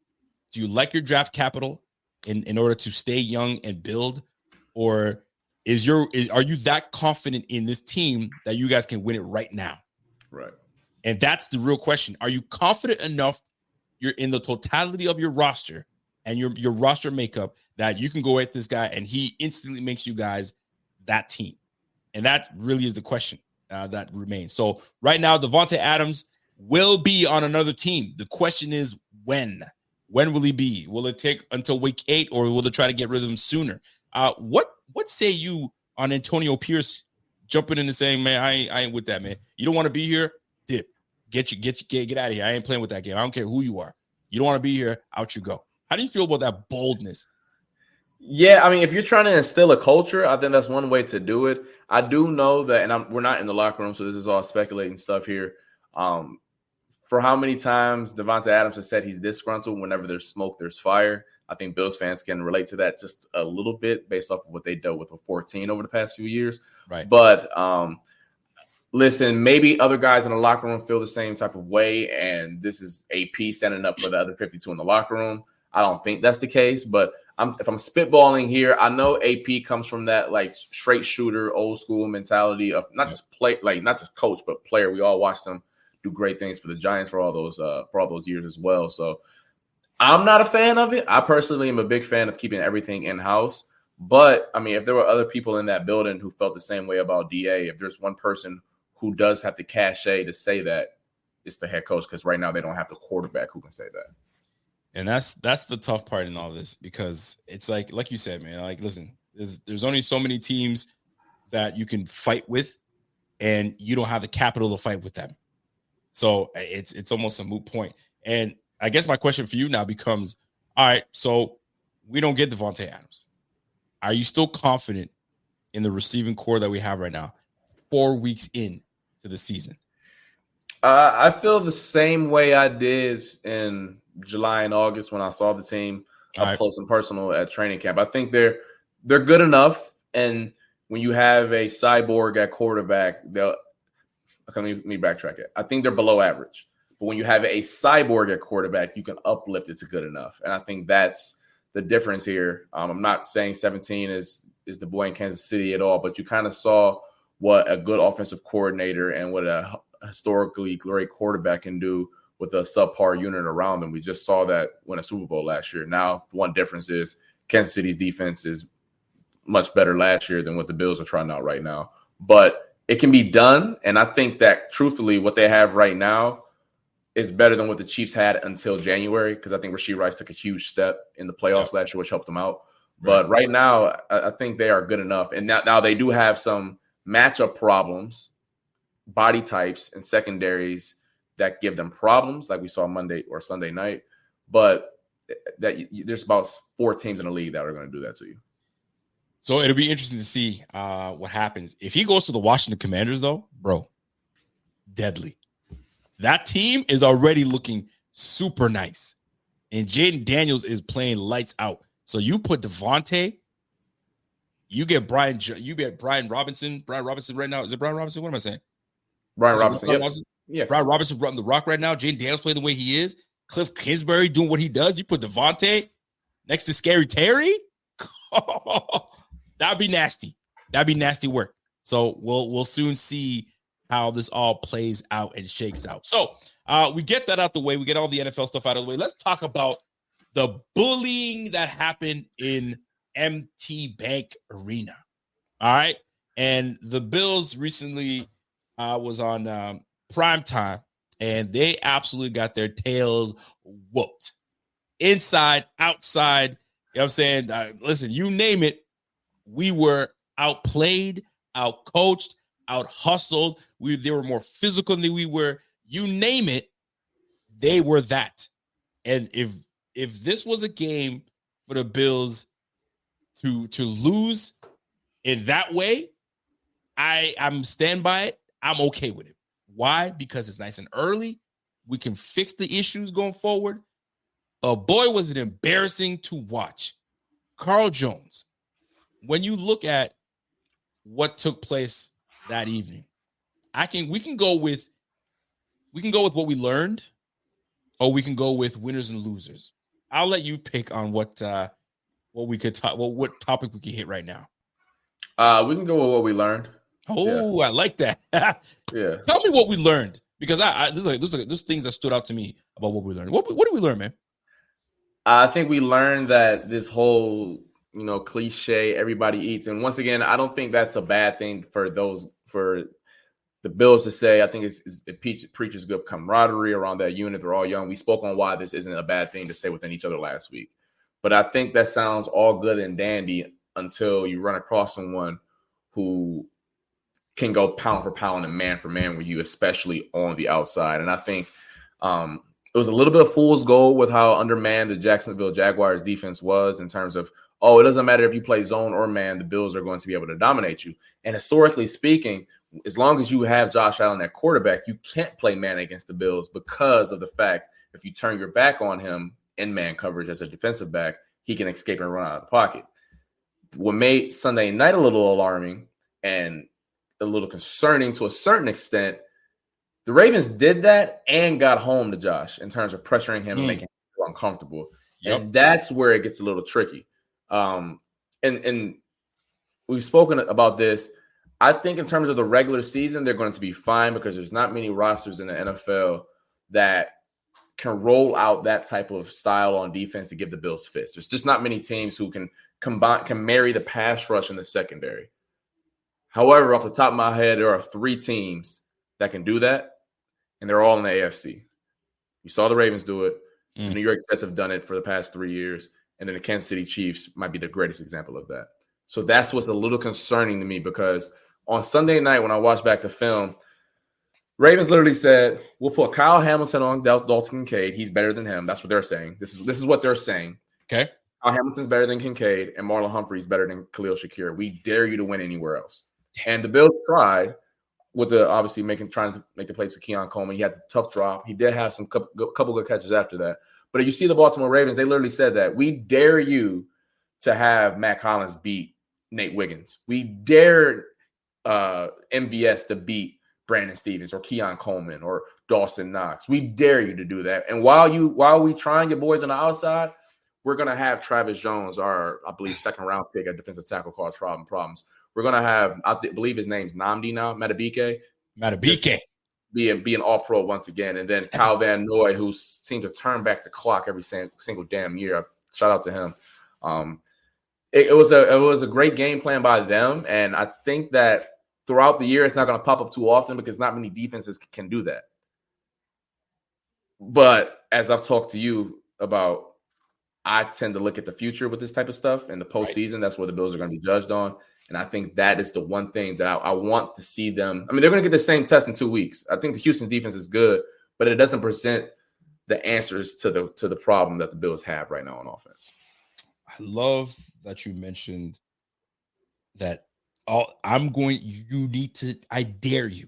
your draft capital in order to stay young and build, or are you that confident in this team that you guys can win it right now? Right. And that's the real question. Are you confident enough you're in the totality of your roster and your roster makeup that you can go at this guy and he instantly makes you guys that team? And that really is the question that remains. So right now, Davante Adams will be on another team. The question is when? When will he be? Will it take until week 8, or will they try to get rid of him sooner? What say you on Antonio Pierce jumping in and saying, man, I ain't with that, man. You don't want to be here? Dip. Get out of here. I ain't playing with that game. I don't care who you are. You don't want to be here, out you go. How do you feel about that boldness? Yeah, I mean, if you're trying to instill a culture, I think that's one way to do it. I do know that, and we're not in the locker room, so this is all speculating stuff here. For how many times Davante Adams has said he's disgruntled, whenever there's smoke, there's fire. I think Bills fans can relate to that just a little bit based off of what they dealt with 14 over the past few years. Right. But listen, maybe other guys in the locker room feel the same type of way, and this is AP standing up for the other 52 in the locker room. I don't think that's the case, but if I'm spitballing here, I know AP comes from that like straight shooter, old school mentality of not just not just coach, but player. We all watched him do great things for the Giants for all those years as well. So I'm not a fan of it. I personally am a big fan of keeping everything in-house. But, I mean, if there were other people in that building who felt the same way about DA, if there's one person who does have the cachet to say that, it's the head coach, because right now they don't have the quarterback who can say that. And that's the tough part in all this, because it's like you said, man, like, listen, there's only so many teams that you can fight with, and you don't have the capital to fight with them. So it's almost a moot point. And I guess my question for you now becomes, all right, so we don't get Davante Adams. Are you still confident in the receiving core that we have right now, 4 weeks in to the season? I feel the same way I did in July and August when I saw the team up right. close and personal at training camp. I think they're good enough. And when you have a cyborg at quarterback, let me backtrack it. I think they're below average. But when you have a cyborg at quarterback, you can uplift it to good enough. And I think that's the difference here. I'm not saying 17 is the boy in Kansas City at all, but you kind of saw what a good offensive coordinator and what a historically great quarterback can do with a subpar unit around them. We just saw that win a Super Bowl last year. Now, one difference is Kansas City's defense is much better last year than what the Bills are trying out right now. But it can be done, and I think that, truthfully, what they have right now is better than what the Chiefs had until January, because I think Rashee Rice took a huge step in the playoffs last year, which helped them out. But right now, I think they are good enough. And now they do have some matchup problems, body types, and secondaries that give them problems, like we saw Monday or Sunday night. But there's about 4 teams in the league that are going to do that to you. So it'll be interesting to see what happens. If he goes to the Washington Commanders, though, bro, deadly. That team is already looking super nice. And Jaden Daniels is playing lights out. So you put Davante, you get Brian Robinson. Brian Robinson right now. Is it Brian Robinson? What am I saying? Brian Robinson. Yep. Robinson? Yeah. Brian Robinson running the rock right now. Jaden Daniels playing the way he is. Cliff Kingsbury doing what he does. You put Davante next to Scary Terry. That'd be nasty. That'd be nasty work. So we'll soon see how this all plays out and shakes out. So we get that out the way. We get all the NFL stuff out of the way. Let's talk about the bullying that happened in MT Bank Arena. All right. And the Bills recently was on prime time, and they absolutely got their tails whooped. Inside, outside, you know what I'm saying? Listen, you name it. We were outplayed, outcoached, out-hustled. They were more physical than we were. You name it, they were that. And if this was a game for the Bills to lose in that way, I'm stand by it. I'm okay with it. Why? Because it's nice and early. We can fix the issues going forward. Boy, was it embarrassing to watch. Carl Jones, when you look at what took place that evening, we can go with what we learned, or we can go with winners and losers. I'll let you pick on what we could talk. What topic we can hit right now. We can go with what we learned. Oh, yeah. I like that. Yeah. Tell me what we learned, because there's things that stood out to me about what we learned. What did we learn, man? I think we learned that this whole, cliche, everybody eats. And once again, I don't think that's a bad thing for the Bills to say. I think it preaches good camaraderie around that unit. They're all young. We spoke on why this isn't a bad thing to say within each other last week. But I think that sounds all good and dandy until you run across someone who can go pound for pound and man for man with you, especially on the outside. And I think it was a little bit of fool's gold with how undermanned the Jacksonville Jaguars defense was, in terms of, it doesn't matter if you play zone or man, the Bills are going to be able to dominate you. And historically speaking, as long as you have Josh Allen at quarterback, you can't play man against the Bills, because of the fact if you turn your back on him in man coverage as a defensive back, he can escape and run out of the pocket. What made Sunday night a little alarming and a little concerning to a certain extent, the Ravens did that and got home to Josh in terms of pressuring him and making him feel uncomfortable. Yep. And that's where it gets a little tricky. And we've spoken about this. I think in terms of the regular season, they're going to be fine, because there's not many rosters in the NFL that can roll out that type of style on defense to give the Bills fits. There's just not many teams who can marry the pass rush in the secondary. However, off the top of my head, there are 3 teams that can do that, and they're all in the AFC. You saw the Ravens do it. The New York Jets have done it for the past 3 years, and then the Kansas City Chiefs might be the greatest example of that. So that's what's a little concerning to me, because on Sunday night when I watched back the film, Ravens literally said, we'll put Kyle Hamilton on Dalton Kincaid. He's better than him. That's what they're saying. This is what they're saying. Okay. Kyle Hamilton's better than Kincaid, and Marlon Humphrey's better than Khalil Shakir. We dare you to win anywhere else. And the Bills tried with trying to make the plays for Keon Coleman. He had the tough drop. He did have some couple good catches after that. But you see the Baltimore Ravens, they literally said that we dare you to have Matt Collins beat Nate Wiggins. We dare MVS to beat Brandon Stevens or Keon Coleman or Dawson Knox. We dare you to do that. And while we try and get boys on the outside, we're going to have Travis Jones, our, I believe, second-round pick at defensive tackle called Problems. We're going to have, I believe his name's Nnamdi now, Madubuike. Be an all-pro once again. And then Kyle Van Noy, who seems to turn back the clock every single damn year. Shout out to him. It was a great game plan by them. And I think that throughout the year, it's not going to pop up too often because not many defenses can do that. But as I've talked to you about, I tend to look at the future with this type of stuff. And the postseason, that's where the Bills are going to be judged on. And I think that is the one thing that I want to see them. I mean, they're going to get the same test in 2 weeks. I think the Houston defense is good, but it doesn't present the answers to the problem that the Bills have right now on offense. I love that you mentioned that. I dare you.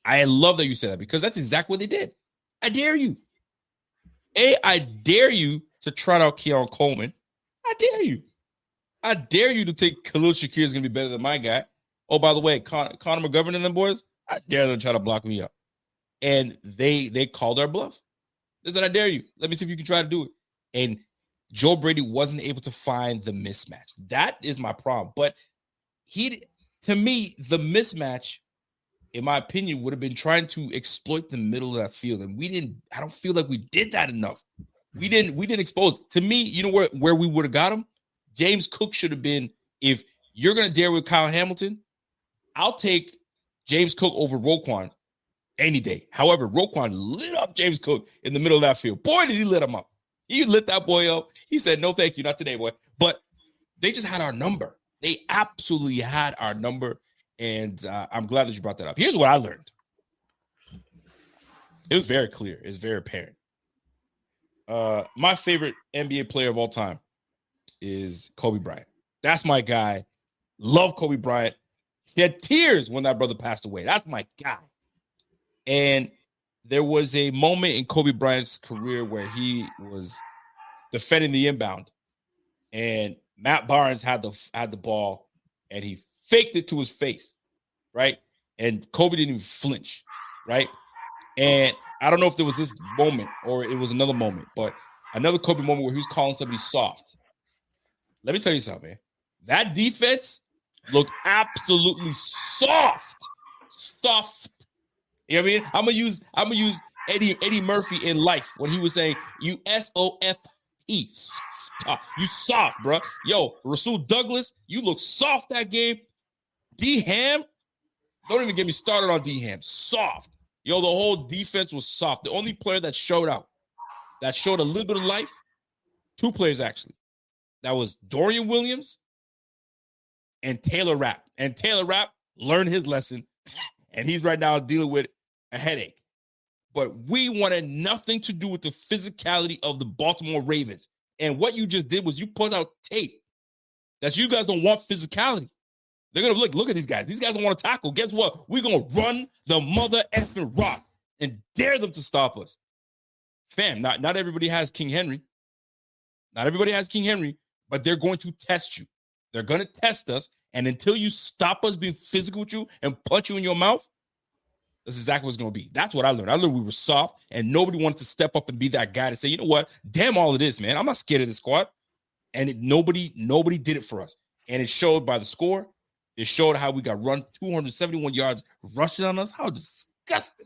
I love that you said that because that's exactly what they did. I dare you. I dare you to trot out Keon Coleman. I dare you. I dare you to think Khalil Shakir is going to be better than my guy. Oh, by the way, Connor McGovern and them boys, I dare them to try to block me up. And they called our bluff. They said, I dare you. Let me see if you can try to do it. And Joe Brady wasn't able to find the mismatch. That is my problem. But to me, the mismatch, in my opinion, would have been trying to exploit the middle of that field. And I don't feel like we did that enough. We didn't expose. To me, you know where we would have got him? James Cook should have been, if you're going to dare with Kyle Hamilton, I'll take James Cook over Roquan any day. However, Roquan lit up James Cook in the middle of that field. Boy, did he lit him up. He lit that boy up. He said, no, thank you. Not today, boy. But they just had our number. They absolutely had our number. And I'm glad that you brought that up. Here's what I learned. It was very clear. It's very apparent. My favorite NBA player of all time is Kobe Bryant. That's my guy. Love Kobe Bryant. He had tears when that brother passed away. That's my guy. And there was a moment in Kobe Bryant's career where he was defending the inbound, and Matt Barnes had the ball, and he faked it to his face, right? And Kobe didn't even flinch, right? And I don't know if there was this moment or it was another moment, but another Kobe moment where he was calling somebody soft. Let me tell you something, man. That defense looked absolutely soft. You know what I mean? I'm gonna use Eddie Murphy in Life when he was saying you S-O-F-T. You soft, bro. Yo, Rasul Douglas, you look soft that game. D-Ham, don't even get me started on D-Ham. Soft. Yo, the whole defense was soft. The only player that showed out, that showed a little bit of life, two players actually. That was Dorian Williams and Taylor Rapp. And Taylor Rapp learned his lesson, and he's right now dealing with a headache. But we wanted nothing to do with the physicality of the Baltimore Ravens. And what you just did was you put out tape that you guys don't want physicality. They're going to look at these guys. These guys don't want to tackle. Guess what? We're going to run the mother effing rock and dare them to stop us. Fam, not everybody has King Henry. Not everybody has King Henry, but they're going to test you. They're going to test us. And until you stop us being physical with you and punch you in your mouth, that's exactly what it's going to be. That's what I learned. I learned we were soft, and nobody wanted to step up and be that guy to say, you know what? Damn all of this, man. I'm not scared of this squad. And nobody did it for us. And it showed by the score. It showed how we got run 271 yards rushing on us. How disgusting.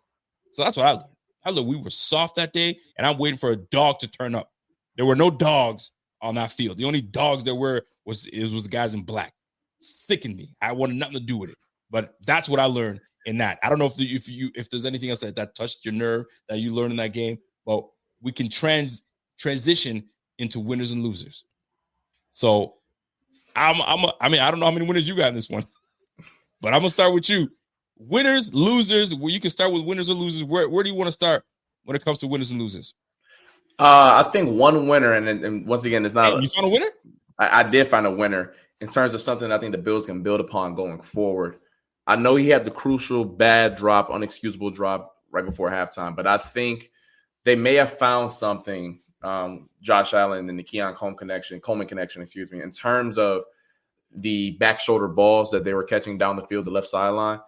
So that's what I learned. I learned we were soft that day, and I'm waiting for a dog to turn up. There were no dogs on that field. The only dogs there were was the guys in black. Sickened me. I wanted nothing to do with it. But that's what I learned in that. I don't know if there's anything else that touched your nerve that you learned in that game, but we can transition into winners and losers. So I don't know how many winners you got in this one, but I'm gonna start with you. Winners, losers. Well, you can start with winners or losers. Where do you want to start when it comes to winners and losers? I think one winner, and once again, it's not. Hey, you found a winner? I did find a winner in terms of something I think the Bills can build upon going forward. I know he had the crucial bad drop, unexcusable drop right before halftime, but I think they may have found something Josh Allen and the Coleman connection, in terms of the back shoulder balls that they were catching down the field, the left sideline.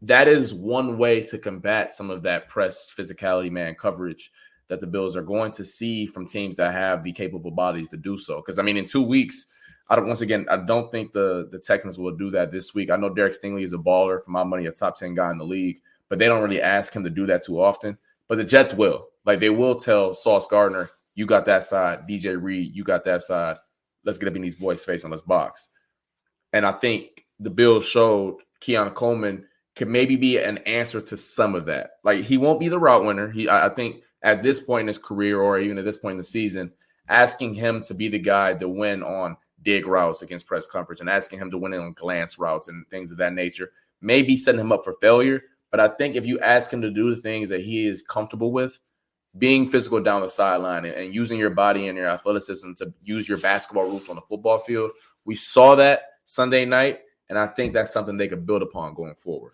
That is one way to combat some of that press physicality, man coverage that the Bills are going to see from teams that have the capable bodies to do so. Because, I mean, in 2 weeks, I don't think the Texans will do that this week. I know Derek Stingley is a baller, for my money, a top 10 guy in the league, but they don't really ask him to do that too often. But the Jets will. Like, they will tell Sauce Gardner, you got that side. DJ Reed, you got that side. Let's get up in these boys' face and let's box. And I think the Bills showed Keon Coleman could maybe be an answer to some of that. Like, he won't be the route winner. I think at this point in his career, or even at this point in the season, asking him to be the guy to win on dig routes against press coverage and asking him to win on glance routes and things of that nature may be setting him up for failure. But I think if you ask him to do the things that he is comfortable with, being physical down the sideline and using your body and your athleticism to use your basketball roots on the football field, we saw that Sunday night, and I think that's something they could build upon going forward.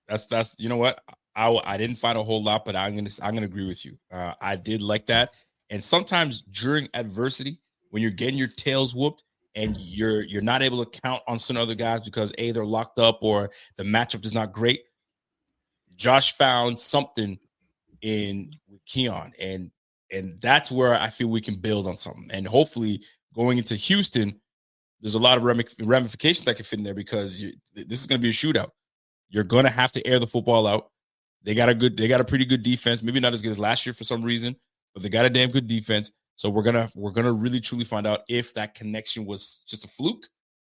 That's you know what, I didn't find a whole lot, but I'm gonna agree with you. I did like that, and sometimes during adversity, when you're getting your tails whooped and you're not able to count on some other guys because they're locked up or the matchup is not great. Josh found something with Keon, and that's where I feel we can build on something, and hopefully going into Houston, there's a lot of ramifications that can fit in there because this is going to be a shootout. You're going to have to air the football out. They got a pretty good defense. Maybe not as good as last year for some reason, but they got a damn good defense. So we're gonna really truly find out if that connection was just a fluke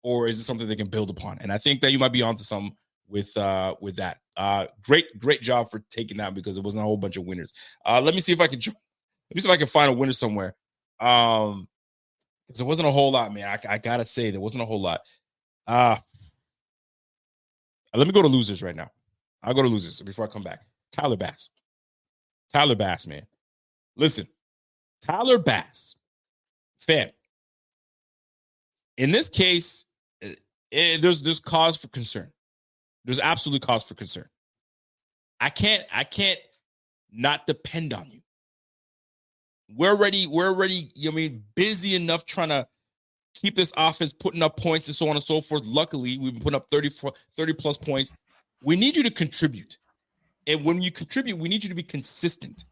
or is it something they can build upon. And I think that you might be onto something with that. Great job for taking that because it wasn't a whole bunch of winners. Let me see if I can find a winner somewhere. Because there wasn't a whole lot, man. I gotta say there wasn't a whole lot. Let me go to losers right now. I'll go to losers before I come back. Tyler Bass, man. Listen, Tyler Bass, fam. In this case, there's cause for concern. There's absolutely cause for concern. I can't not depend on you. We're already, busy enough trying to keep this offense putting up points and so on and so forth. Luckily, we've been putting up 30 plus points. We need you to contribute. And when you contribute, we need you to be consistent.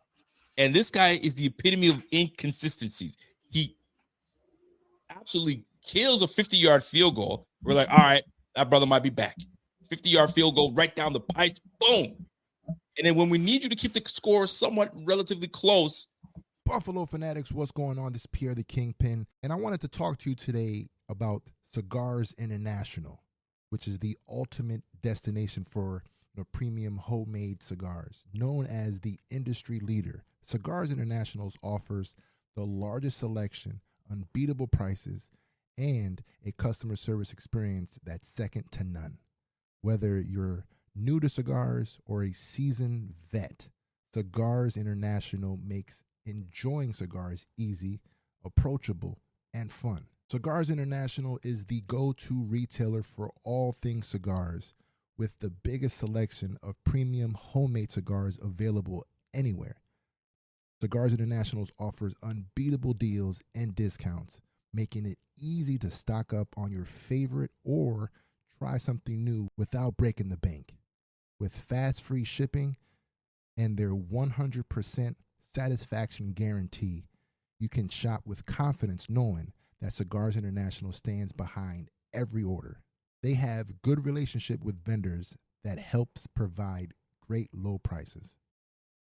And this guy is the epitome of inconsistencies. He absolutely kills a 50-yard field goal. We're like, all right, that brother might be back. 50-yard field goal right down the pipe. Boom. And then when we need you to keep the score somewhat relatively close. Buffalo Fanatics, what's going on? This is Pierre the Kingpin, and I wanted to talk to you today about Cigars International, which is the ultimate destination for premium homemade cigars. Known as the industry leader, Cigars International offers the largest selection, unbeatable prices, and a customer service experience that's second to none. Whether you're new to cigars or a seasoned vet, Cigars International makes enjoying cigars easy, approachable, and fun. Cigars International is the go-to retailer for all things cigars, with the biggest selection of premium homemade cigars available anywhere. Cigars International offers unbeatable deals and discounts, making it easy to stock up on your favorite or try something new without breaking the bank. With fast free shipping and their 100% satisfaction guarantee, you can shop with confidence knowing that Cigars International stands behind every order. They have good relationship with vendors that helps provide great low prices.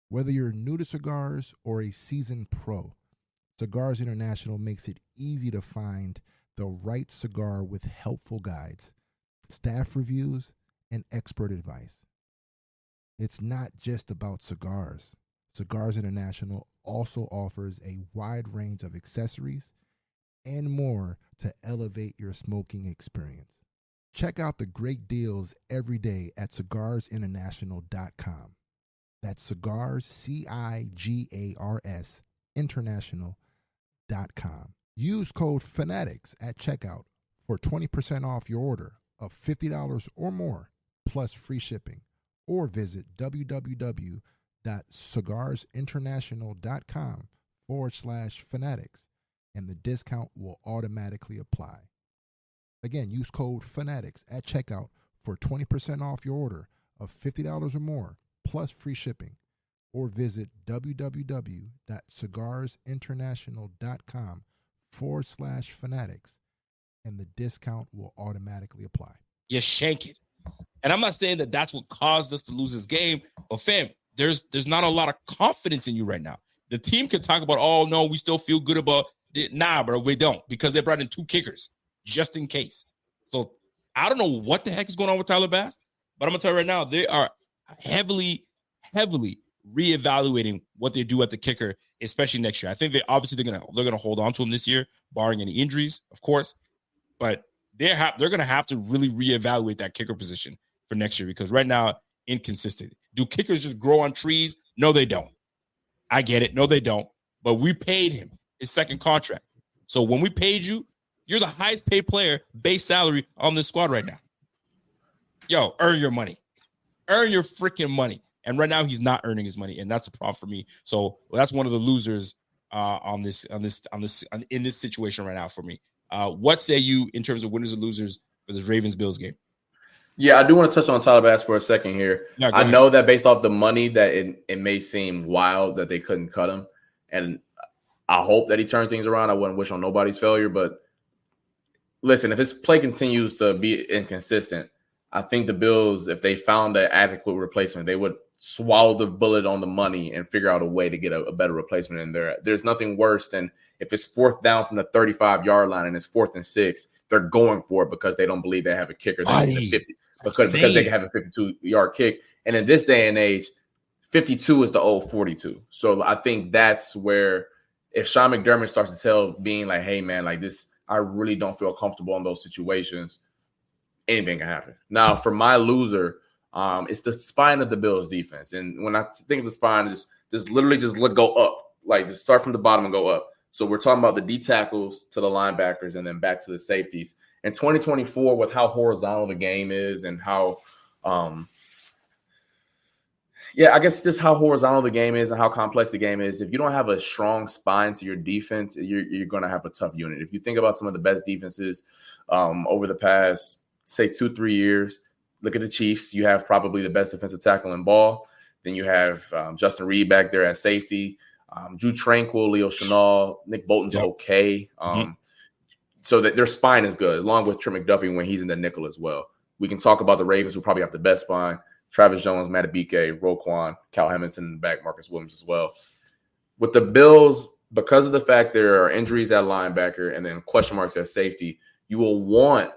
Whether you're new to cigars or a seasoned pro, Cigars International makes it easy to find the right cigar with helpful guides, staff reviews, and expert advice. It's not just about cigars. Cigars International also offers a wide range of accessories and more to elevate your smoking experience. Check out the great deals every day at cigarsinternational.com. That's cigars, CIGARS, international.com. Use code FANATICS at checkout for 20% off your order of $50 or more, plus free shipping, or visit www.cigarsinternational.com www.cigarsinternational.com/fanatics, and the discount will automatically apply. Again, use code FANATICS at checkout for 20% off your order of $50 or more, plus free shipping. Or visit www.cigarsinternational.com/fanatics, and the discount will automatically apply. You shank it. And I'm not saying that that's what caused us to lose this game, but fam, there's not a lot of confidence in you right now. The team can talk about, oh no, we still feel good about it. Nah, bro, we don't, because they brought in 2 kickers just in case. So I don't know what the heck is going on with Tyler Bass, but I'm gonna tell you right now, they are heavily reevaluating what they do at the kicker, especially next year. I think they're gonna hold on to him this year, barring any injuries, of course. But they're gonna have to really reevaluate that kicker position for next year, because right now, inconsistent. Do kickers just grow on trees? No, they don't. I get it. No, they don't. But we paid him his second contract. So when we paid you, you're the highest paid player, base salary on this squad right now. Yo, earn your money. Earn your freaking money. And right now he's not earning his money, and that's a problem for me. So that's one of the losers in this situation right now for me. What say you in terms of winners and losers for this Ravens-Bills game? Yeah, I do want to touch on Tyler Bass for a second here. Yeah, I know that based off the money that it may seem wild that they couldn't cut him. And I hope that he turns things around. I wouldn't wish on nobody's failure. But listen, if his play continues to be inconsistent, I think the Bills, if they found an adequate replacement, they would swallow the bullet on the money and figure out a way to get a better replacement in there. There's nothing worse than if it's 4th down from the 35-yard line and it's 4th and 6, they're going for it because they don't believe they have a kicker. Because they can have a 52-yard kick. And in this day and age, 52 is the old 42. So I think that's where if Sean McDermott starts to tell being like, hey, man, like this, I really don't feel comfortable in those situations, anything can happen. Now, for my loser, it's the spine of the Bills defense. And when I think of the spine, just go up, like just start from the bottom and go up. So we're talking about the D tackles to the linebackers and then back to the safeties. In 2024, with how horizontal the game is and how, I guess just how horizontal the game is and how complex the game is, if you don't have a strong spine to your defense, you're going to have a tough unit. If you think about some of the best defenses over the past, say, 2-3 years, look at the Chiefs. You have probably the best defensive tackle in ball. Then you have Justin Reed back there at safety. Drew Tranquil, Leo Chenal, Nick Bolton's okay. So that their spine is good, along with Trent McDuffie when he's in the nickel as well. We can talk about the Ravens, who probably have the best spine. Travis Jones, Matabike, Roquan, Cal Hamilton, back Marcus Williams as well. With the Bills, because of the fact there are injuries at linebacker and then question marks at safety, you will want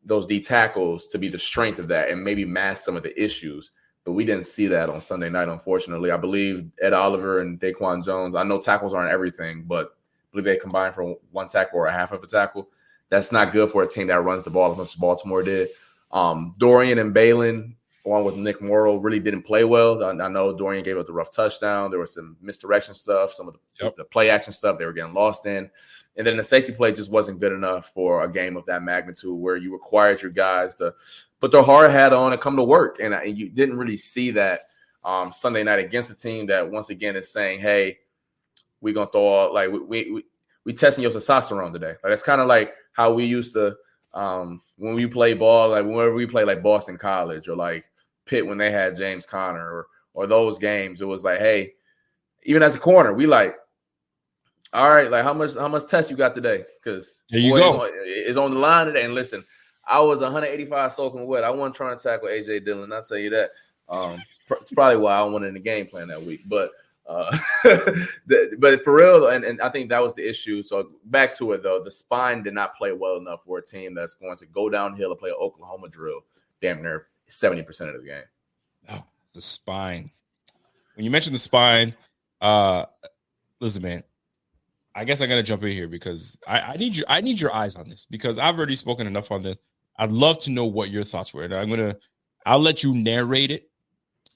those D tackles to be the strength of that and maybe mask some of the issues. But we didn't see that on Sunday night, unfortunately. I believe Ed Oliver and Daquan Jones, I know tackles aren't everything, but I believe they combined for one tackle or a half of a tackle. That's not good for a team that runs the ball as much as Baltimore did. Dorian and Balin, along with Nick Morrow, really didn't play well. I know Dorian gave up the rough touchdown. There was some misdirection stuff, some of the play action stuff they were getting lost in. And then the safety play just wasn't good enough for a game of that magnitude where you required your guys to put their hard hat on and come to work. And you didn't really see that Sunday night against a team that, once again, is saying, hey, we're going to throw all – like we testing your testosterone today. Like, that's kind of like how we used to when we play ball, like whenever we play like Boston College or like Pitt when they had James Conner or those games, it was like, hey, even as a corner, we like, all right, like how much test you got today? Because it's on the line today. And listen, I was 185 soaking wet. I wasn't trying to tackle AJ Dillon. I'll tell you that. It's probably why I went in the game plan that week. But but for real, and I think that was the issue. So back to it though, the spine did not play well enough for a team that's going to go downhill and play an Oklahoma drill damn near 70% of the game. Oh, the spine. When you mentioned the spine, listen, man. I guess I gotta jump in here because I need your eyes on this because I've already spoken enough on this. I'd love to know what your thoughts were. And I'll let you narrate it,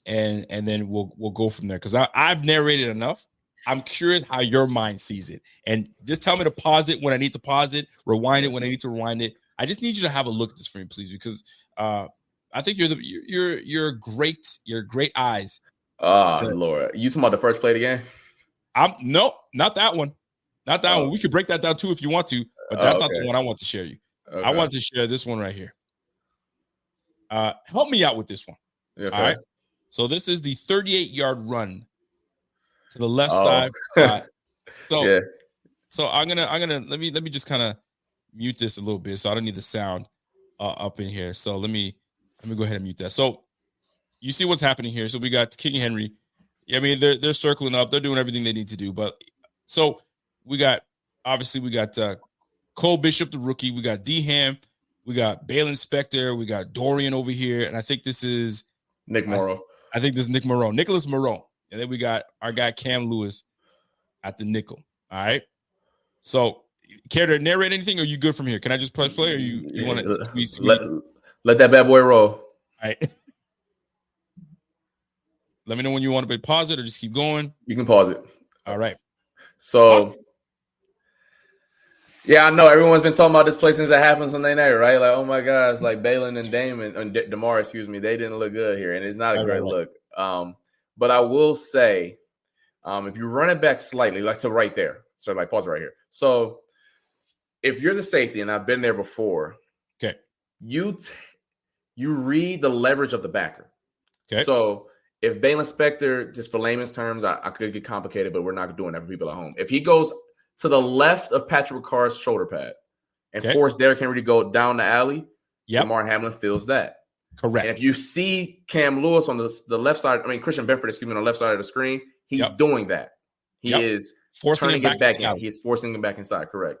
and then we'll go from there because I've narrated enough. I'm curious how your mind sees it, and just tell me to pause it when I need to pause it, rewind it when I need to rewind it. I just need you to have a look at this for me, please, because I think you're great eyes Lord. You talking about the first play of the game? No, not that one. Not that one. We could break that down too if you want to, but that's not the one I want to share you. Okay. I want to share this one right here. Help me out with this one. Okay. All right. So this is the 38-yard run to the left side. So I'm gonna let me just kind of mute this a little bit, so I don't need the sound up in here. So let me go ahead and mute that. So you see what's happening here. So we got King Henry. I mean, they're circling up. They're doing everything they need to do. But so we got Cole Bishop, the rookie. We got D Ham. We got Balen Spector. We got Dorian over here, and I think this is Nick Morrow. I think this is Nicholas Moreau, and then we got our guy Cam Lewis at the nickel. All right. So, care to narrate anything? Or are you good from here? Can I just press play, or you want to let that bad boy roll? All right. Let me know when you want to pause it or just keep going. You can pause it. All right. So, yeah, I know everyone's been talking about this play since it happened Sunday night, right? Like, oh my gosh, like Balen and Damon and DeMar, excuse me, they didn't look good here, and it's not a great look. But I will say, if you run it back slightly, like to right there, so like pause it right here. So, if you're the safety, and I've been there before, okay, you read the leverage of the backer. Okay, so if Balen Spector, just for layman's terms, I could get complicated, but we're not doing that for people at home. If he goes to the left of Patrick Ricard's shoulder pad and force Derrick Henry to go down the alley, Damar Hamlin feels that. Correct. And if you see Cam Lewis on the left side, Christian Benford, on the left side of the screen, he's doing that. He is forcing it back in. He is forcing him back inside, correct.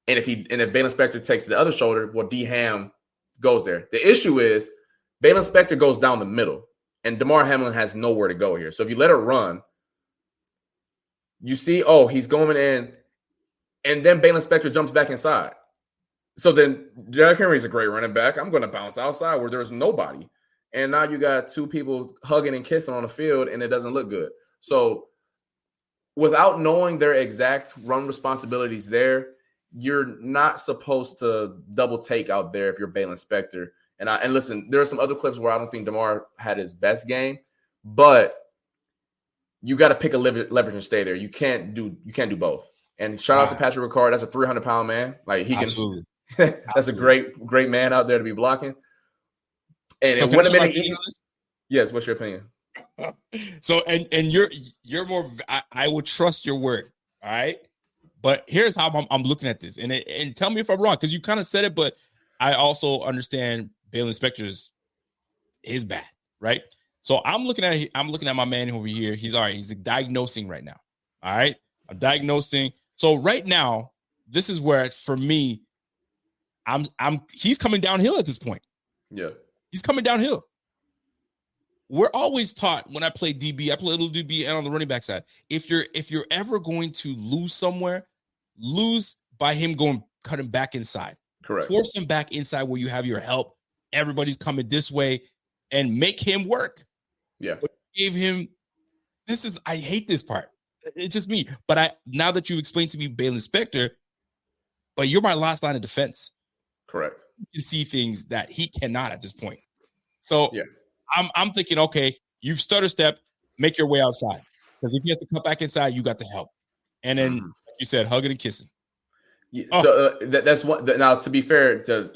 And if Balen Spector takes the other shoulder, well, D Ham goes there. The issue is Balen Spector goes down the middle, and Damar Hamlin has nowhere to go here. So if you let it run, you see, he's going in, and then Balen Spector jumps back inside. So then Derrick Henry is a great running back. I'm going to bounce outside where there's nobody. And now you got two people hugging and kissing on the field, and it doesn't look good. So without knowing their exact run responsibilities there, you're not supposed to double take out there if you're Balen Spector. And listen, there are some other clips where I don't think Damar had his best game, but you got to pick a leverage and stay there. You can't do both. And shout out to Patrick Ricard. That's a 300-pound man. Like he can. Absolutely. That's a great man out there to be blocking. And so when a minute, yes. What's your opinion? So and you're more. I would trust your word. All right. But here's how I'm looking at this, and tell me if I'm wrong, because you kind of said it, but I also understand Balen Spector's is bad, right? So I'm looking at my man over here. He's all right. He's diagnosing right now. All right, I'm diagnosing. So right now, this is where for me, he's coming downhill at this point. Yeah, he's coming downhill. We're always taught when I play DB, I play a little DB and on the running back side. If you're ever going to lose somewhere, lose by him cutting back inside. Correct. Force him back inside where you have your help. Everybody's coming this way and make him work. Yeah. But gave him I hate this part. It's just me. But now that you explained to me Balen Spector, but you're my last line of defense. Correct. You can see things that he cannot at this point. So yeah. I'm thinking, okay, you've stutter step, make your way outside. Because if he has to cut back inside, you got the help. And then, like you said, hugging and kissing. Yeah, so that's one. Now, to be fair, to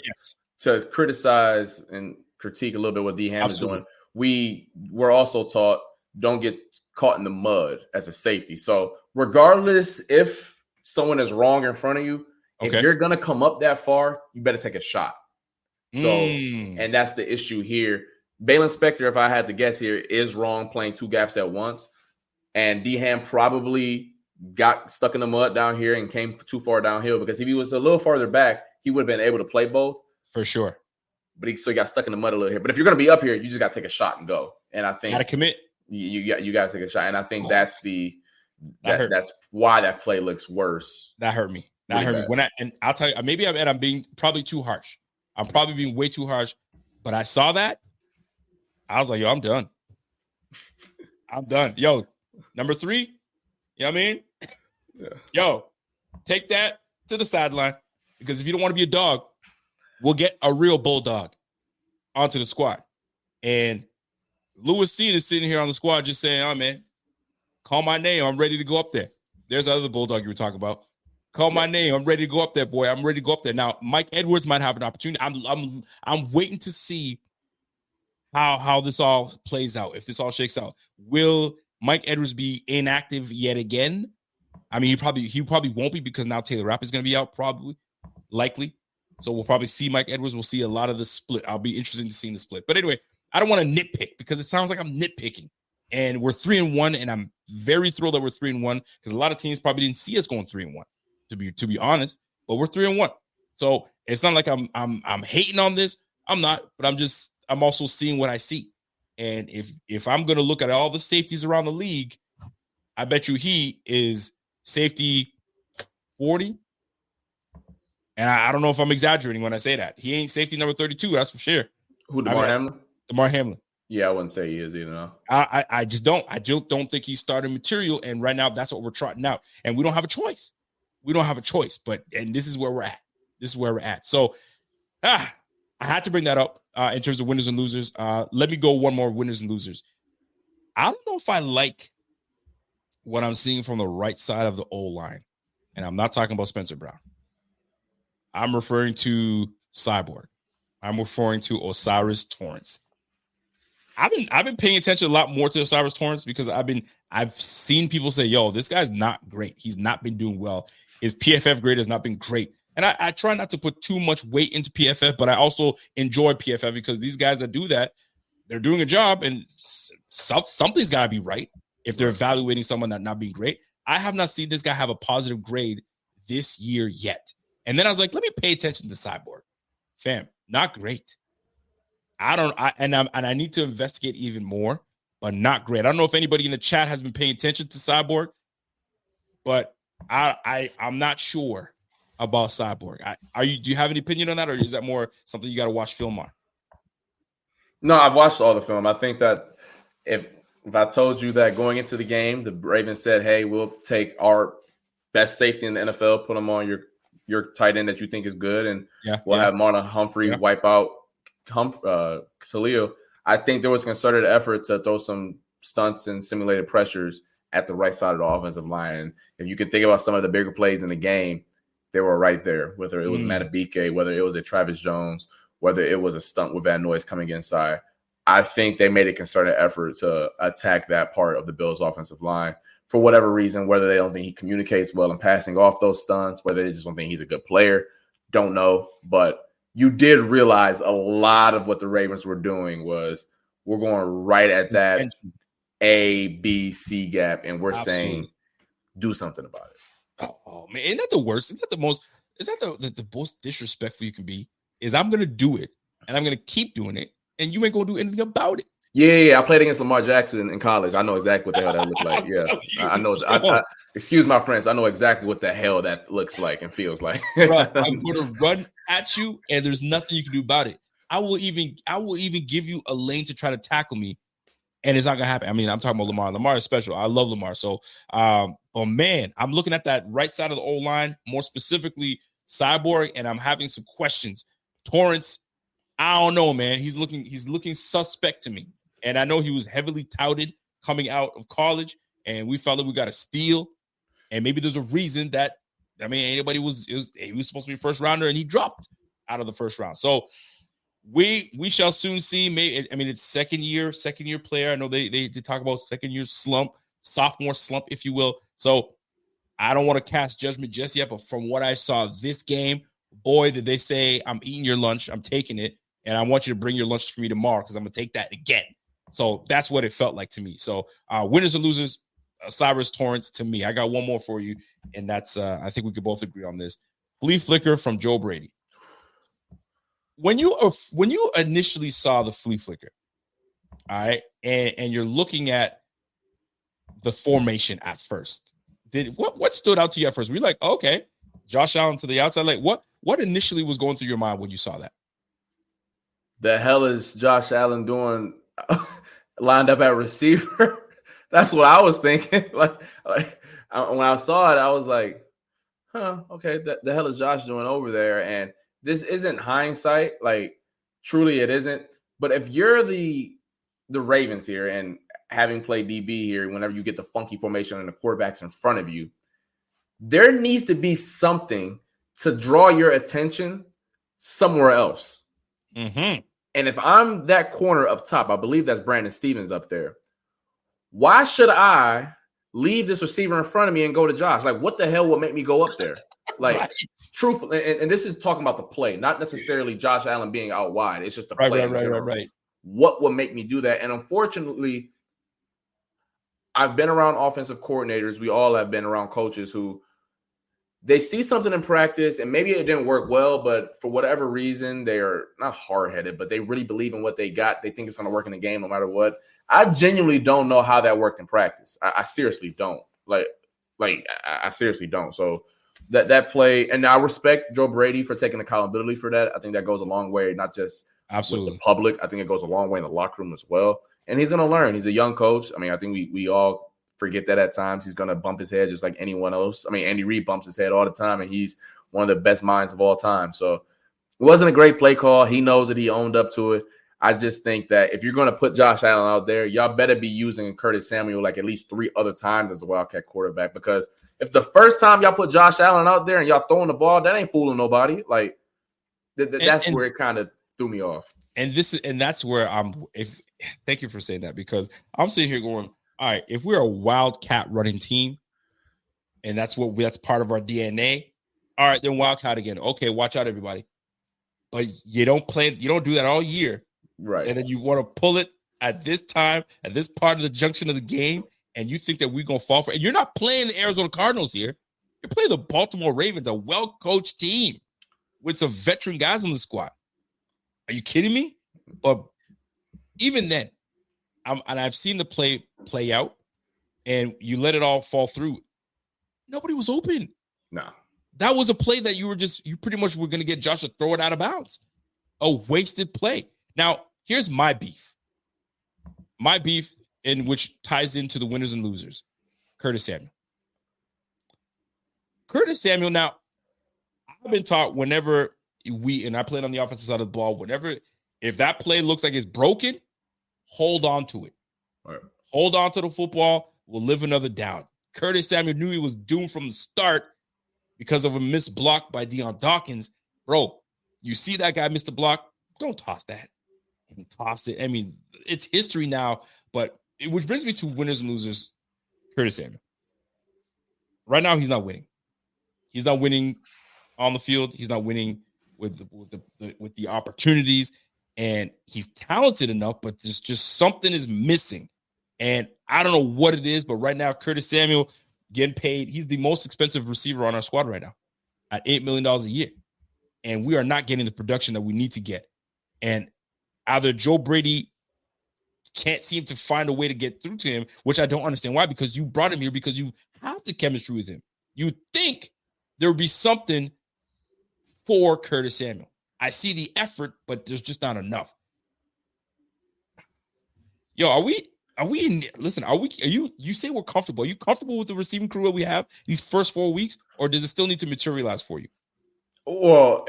criticize and critique a little bit what D Ham is doing, we're also taught don't get caught in the mud as a safety. So regardless if someone is wrong in front of you, if you're gonna come up that far, you better take a shot. So and that's the issue here. Balen Spector, if I had to guess here, is wrong playing two gaps at once. And D Ham probably got stuck in the mud down here and came too far downhill, because if he was a little farther back, he would have been able to play both. For sure. But he got stuck in the mud a little here. But if you're going to be up here, you just got to take a shot and go. And I think got to commit. You got to take a shot. And I think that's that's why that play looks worse. That hurt me. That hurt me. And I'll tell you, maybe I'm being probably too harsh. I'm probably being way too harsh. But I saw that. I was like, yo, I'm done. I'm done. Yo, number 3. You know what I mean? Yeah. Yo, take that to the sideline, because if you don't want to be a dog, we'll get a real bulldog onto the squad. And Lewis Cine is sitting here on the squad just saying, "Oh man, call my name. I'm ready to go up there." There's the other Bulldog you were talking about. Call my name. I'm ready to go up there, boy. I'm ready to go up there. Now, Mike Edwards might have an opportunity. I'm waiting to see how this all plays out. If this all shakes out, will Mike Edwards be inactive yet again? I mean, he probably won't be because now Taylor Rapp is going to be out, likely. So we'll probably see Mike Edwards. We'll see a lot of the split. I'll be interested in seeing the split. But anyway, I don't want to nitpick because it sounds like I'm nitpicking. And we're 3-1, and I'm very thrilled that we're 3-1 because a lot of teams probably didn't see us going 3-1. To be honest, but we're 3-1. So it's not like I'm hating on this. I'm not, but I'm also seeing what I see. And if I'm gonna look at all the safeties around the league, I bet you he is safety 40. And I don't know if I'm exaggerating when I say that. He ain't safety number 32, that's for sure. Who, DeMar Hamlin? DeMar Hamlin. Yeah, I wouldn't say he is either. No. I just don't. I don't think he's starting material. And right now, that's what we're trotting out. And we don't have a choice. And this is where we're at. So I had to bring that up in terms of winners and losers. Let me go one more winners and losers. I don't know if I like what I'm seeing from the right side of the O-line. And I'm not talking about Spencer Brown. I'm referring to Cyborg. I'm referring to Osiris Torrance. I've been paying attention a lot more to Osiris Torrance because I've seen people say, yo, this guy's not great. He's not been doing well. His PFF grade has not been great. And I try not to put too much weight into PFF, but I also enjoy PFF because these guys that do that, they're doing a job and something's got to be right if they're evaluating someone that not being great. I have not seen this guy have a positive grade this year yet. And then I was like, let me pay attention to Cyborg. Fam, not great. I need to investigate even more, but not great. I don't know if anybody in the chat has been paying attention to Cyborg, but I'm not sure about Cyborg. Do you have any opinion on that, or is that more something you got to watch film on? No, I've watched all the film. I think that if I told you that going into the game, the Ravens said, "Hey, we'll take our best safety in the NFL, put them on your tight end that you think is good, and we'll have Marlon Humphrey wipe out Khalil." I think there was a concerted effort to throw some stunts and simulated pressures at the right side of the offensive line. And if you can think about some of the bigger plays in the game, they were right there, whether it was Matabike, whether it was a Travis Jones, whether it was a stunt with Van Noyes coming inside. I think they made a concerted effort to attack that part of the Bills' offensive line for whatever reason, whether they don't think he communicates well in passing off those stunts, whether they just don't think he's a good player, don't know. But you did realize a lot of what the Ravens were doing was we're going right at that A, B, C gap, and we're saying do something about it. Oh man, isn't that the worst? Isn't that the most? Is that the most disrespectful you can be? Is I'm gonna do it and I'm gonna keep doing it, and you ain't gonna do anything about it. Yeah. I played against Lamar Jackson in college. I know exactly what the hell that looked like. Yeah, I know. Excuse my friends. I know exactly what the hell that looks like and feels like. Bro, I'm gonna run at you, and there's nothing you can do about it. I will even give you a lane to try to tackle me, and it's not gonna happen. I mean, I'm talking about Lamar. Lamar is special. I love Lamar. So, but man, I'm looking at that right side of the O-line, more specifically Cyborg, and I'm having some questions. Torrance, I don't know, man. He's looking suspect to me. And I know he was heavily touted coming out of college, and we felt that we got a steal. And maybe there's a reason that, I mean, he was supposed to be a first rounder, and he dropped out of the first round. So we shall soon see. Maybe, I mean, it's second year player. I know they talk about second year slump, sophomore slump, if you will. So I don't want to cast judgment just yet, but from what I saw this game, boy, did they say, I'm eating your lunch, I'm taking it, and I want you to bring your lunch for me tomorrow because I'm going to take that again. So that's what it felt like to me. So winners and losers, Cyrus Torrance to me. I got one more for you, and that's I think we could both agree on this. Flea flicker from Joe Brady. When you initially saw the flea flicker, all right, and you're looking at the formation at first, what stood out to you at first? Were you like, okay, Josh Allen to the outside? Like what initially was going through your mind when you saw that? The hell is Josh Allen doing lined up at receiver? That's what I was thinking. Like when I saw it, I was like, okay, the hell is Josh doing over there? And this isn't hindsight. Like, truly it isn't. But if you're the the Ravens here, and having played DB here, whenever you get the funky formation and the quarterback's in front of you, there needs to be something to draw your attention somewhere else. Mm-hmm. And if I'm that corner up top, I believe that's Brandon Stevens up there. Why should I leave this receiver in front of me and go to Josh? Like, what the hell will make me go up there? Like, Right. truthfully, and this is talking about the play, not necessarily Josh Allen being out wide. It's just the play. Right. What will make me do that? And unfortunately, I've been around offensive coordinators. We all have been around coaches who they see something in practice and maybe it didn't work well, but for whatever reason, they are not hard-headed, but they really believe in what they got. They think it's going to work in the game no matter what. I genuinely don't know how that worked in practice. I seriously don't. I seriously don't. So that play, and I respect Joe Brady for taking accountability for that. I think that goes a long way, not just Absolutely. with the public. I think it goes a long way in the locker room as well. And he's going to learn. He's a young coach. I mean, I think we all forget that at times. He's going to bump his head just like anyone else. I mean, Andy Reid bumps his head all the time, and he's one of the best minds of all time. So it wasn't a great play call. He knows that he owned up to it. I just think that if you're going to put Josh Allen out there, y'all better be using Curtis Samuel like at least 3 other times as a Wildcat quarterback, because if the first time y'all put Josh Allen out there and y'all throwing the ball, that ain't fooling nobody. Like that's where it kind of threw me off. And that's where thank you for saying that, because I'm sitting here going, all right, if we're a Wildcat running team and that's part of our DNA, all right, then Wildcat again. Okay, watch out, everybody. But you don't do that all year. Right. And then you want to pull it at this time, at this part of the junction of the game, and you think that we're going to fall for it. And you're not playing the Arizona Cardinals here. You're playing the Baltimore Ravens, a well-coached team with some veteran guys on the squad. Are you kidding me? But even then, I've seen the play out, and you let it all fall through. Nobody was open. No. That was a play that you pretty much were going to get Josh to throw it out of bounds. A wasted play. Now, here's my beef. My beef, in which ties into the winners and losers. Curtis Samuel. Now, I've been taught whenever I played on the offensive side of the ball, if that play looks like it's broken, hold on to it. Right. Hold on to the football. We'll live another down. Curtis Samuel knew he was doomed from the start because of a missed block by Deion Dawkins. Bro, you see that guy missed the block, don't toss that. And toss it. I mean, it's history now, which brings me to winners and losers. Curtis Samuel. Right now, he's not winning. He's not winning on the field. He's not winning with the opportunities, and he's talented enough, but there's just something is missing. And I don't know what it is, but right now, Curtis Samuel getting paid. He's the most expensive receiver on our squad right now at $8 million a year. And we are not getting the production that we need to get. And either Joe Brady can't seem to find a way to get through to him, which I don't understand why, because you brought him here because you have the chemistry with him. You think there would be something for Curtis Samuel. I see the effort, but there's just not enough. Yo, you say we're comfortable. Are you comfortable with the receiving crew that we have these first 4 weeks, or does it still need to materialize for you? Well,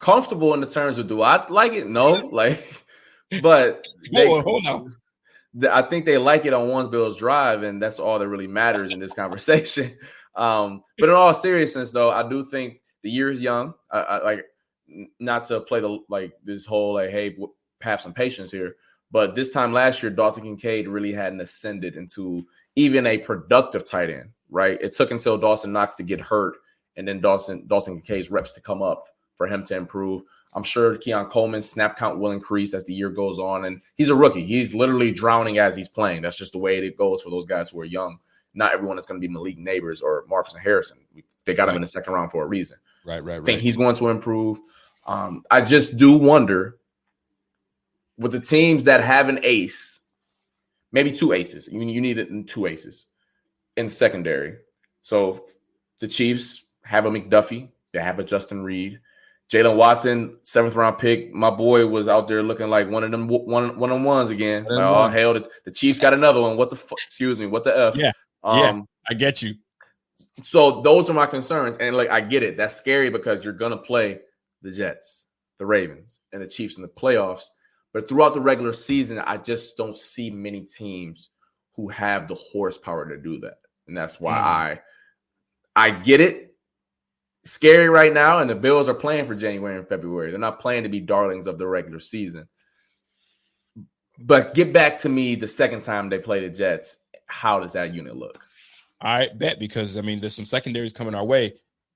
comfortable in the terms of, do I like it? No, but Hold on. I think they like it on one Bills drive, and that's all that really matters in this conversation. But in all seriousness, though, I do think the year is young. I like not to play this whole hey, have some patience here. But this time last year, Dalton Kincaid really hadn't ascended into even a productive tight end, right? It took until Dawson Knox to get hurt, and then Dalton Kincaid's reps to come up for him to improve. I'm sure Keon Coleman's snap count will increase as the year goes on, and he's a rookie. He's literally drowning as he's playing. That's just the way it goes for those guys who are young. Not everyone is going to be Malik Neighbors or Marvin Harrison. They got him in the second round for a reason. Right. I think he's going to improve. I just do wonder, with the teams that have an ace, maybe 2 aces. You need it in 2 aces in secondary. So the Chiefs have a McDuffie. They have a Justin Reed. Jalen Watson, 7th round pick. My boy was out there looking like one of them one-on-ones again. Oh, hell, the Chiefs got another one. What the fuck? Excuse me. What the F? Yeah. I get you. So those are my concerns. And I get it. That's scary because you're going to play the Jets, the Ravens, and the Chiefs in the playoffs. But throughout the regular season, I just don't see many teams who have the horsepower to do that. And that's why I get it. Scary right now, and the Bills are playing for January and February. They're not playing to be darlings of the regular season. But get back to me the second time they play the Jets. How does that unit look? I bet, because I mean, there's some secondaries coming our way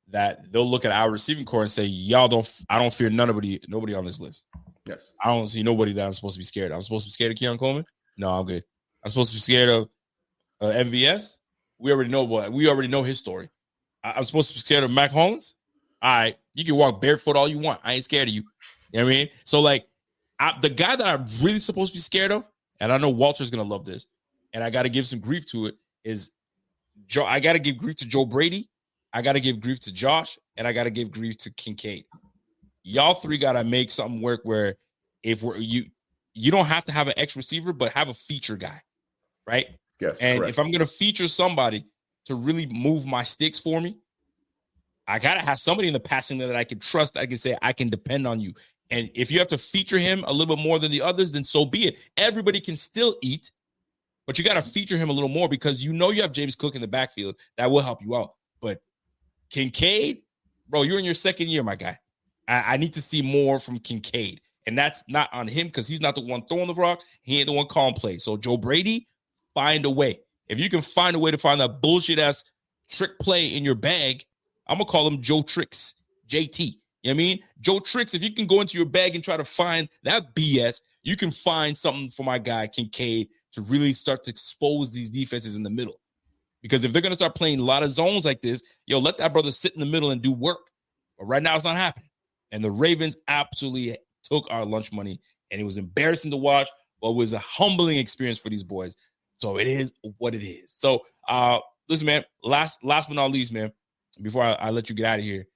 that they'll look at our receiving core and say, I don't fear nobody on this list. Yes. I don't see nobody that I'm supposed to be scared of. I'm supposed to be scared of Keon Coleman? No, I'm good. I'm supposed to be scared of MVS? We already know his story. I'm supposed to be scared of Mac Hollins? All right, you can walk barefoot all you want. I ain't scared of you. You know what I mean? So, like, the guy that I'm really supposed to be scared of, and I know Walter's going to love this, and I got to give some grief to it, is I got to give grief to Joe Brady. I got to give grief to Josh, and I got to give grief to Kincaid. Y'all three got to make something work where if you don't have to have an X receiver, but have a feature guy, right? Yes. And correct. if I'm going to feature somebody to really move my sticks for me, I got to have somebody in the passing that I can trust, that I can say, I can depend on you. And if you have to feature him a little bit more than the others, then so be it. Everybody can still eat, but you got to feature him a little more because you have James Cook in the backfield. That will help you out. But Kincaid, bro, you're in your second year, my guy. I need to see more from Kincaid. And that's not on him because he's not the one throwing the rock. He ain't the one calling plays. So Joe Brady, find a way. If you can find a way to find that bullshit-ass trick play in your bag, I'm going to call him Joe Tricks, JT. You know what I mean? Joe Tricks, if you can go into your bag and try to find that BS, you can find something for my guy Kincaid to really start to expose these defenses in the middle. Because if they're going to start playing a lot of zones like this, let that brother sit in the middle and do work. But right now it's not happening. And the Ravens absolutely took our lunch money, and it was embarrassing to watch, but it was a humbling experience for these boys. So it is what it is. So listen, man, last but not least, man, before I let you get out of here,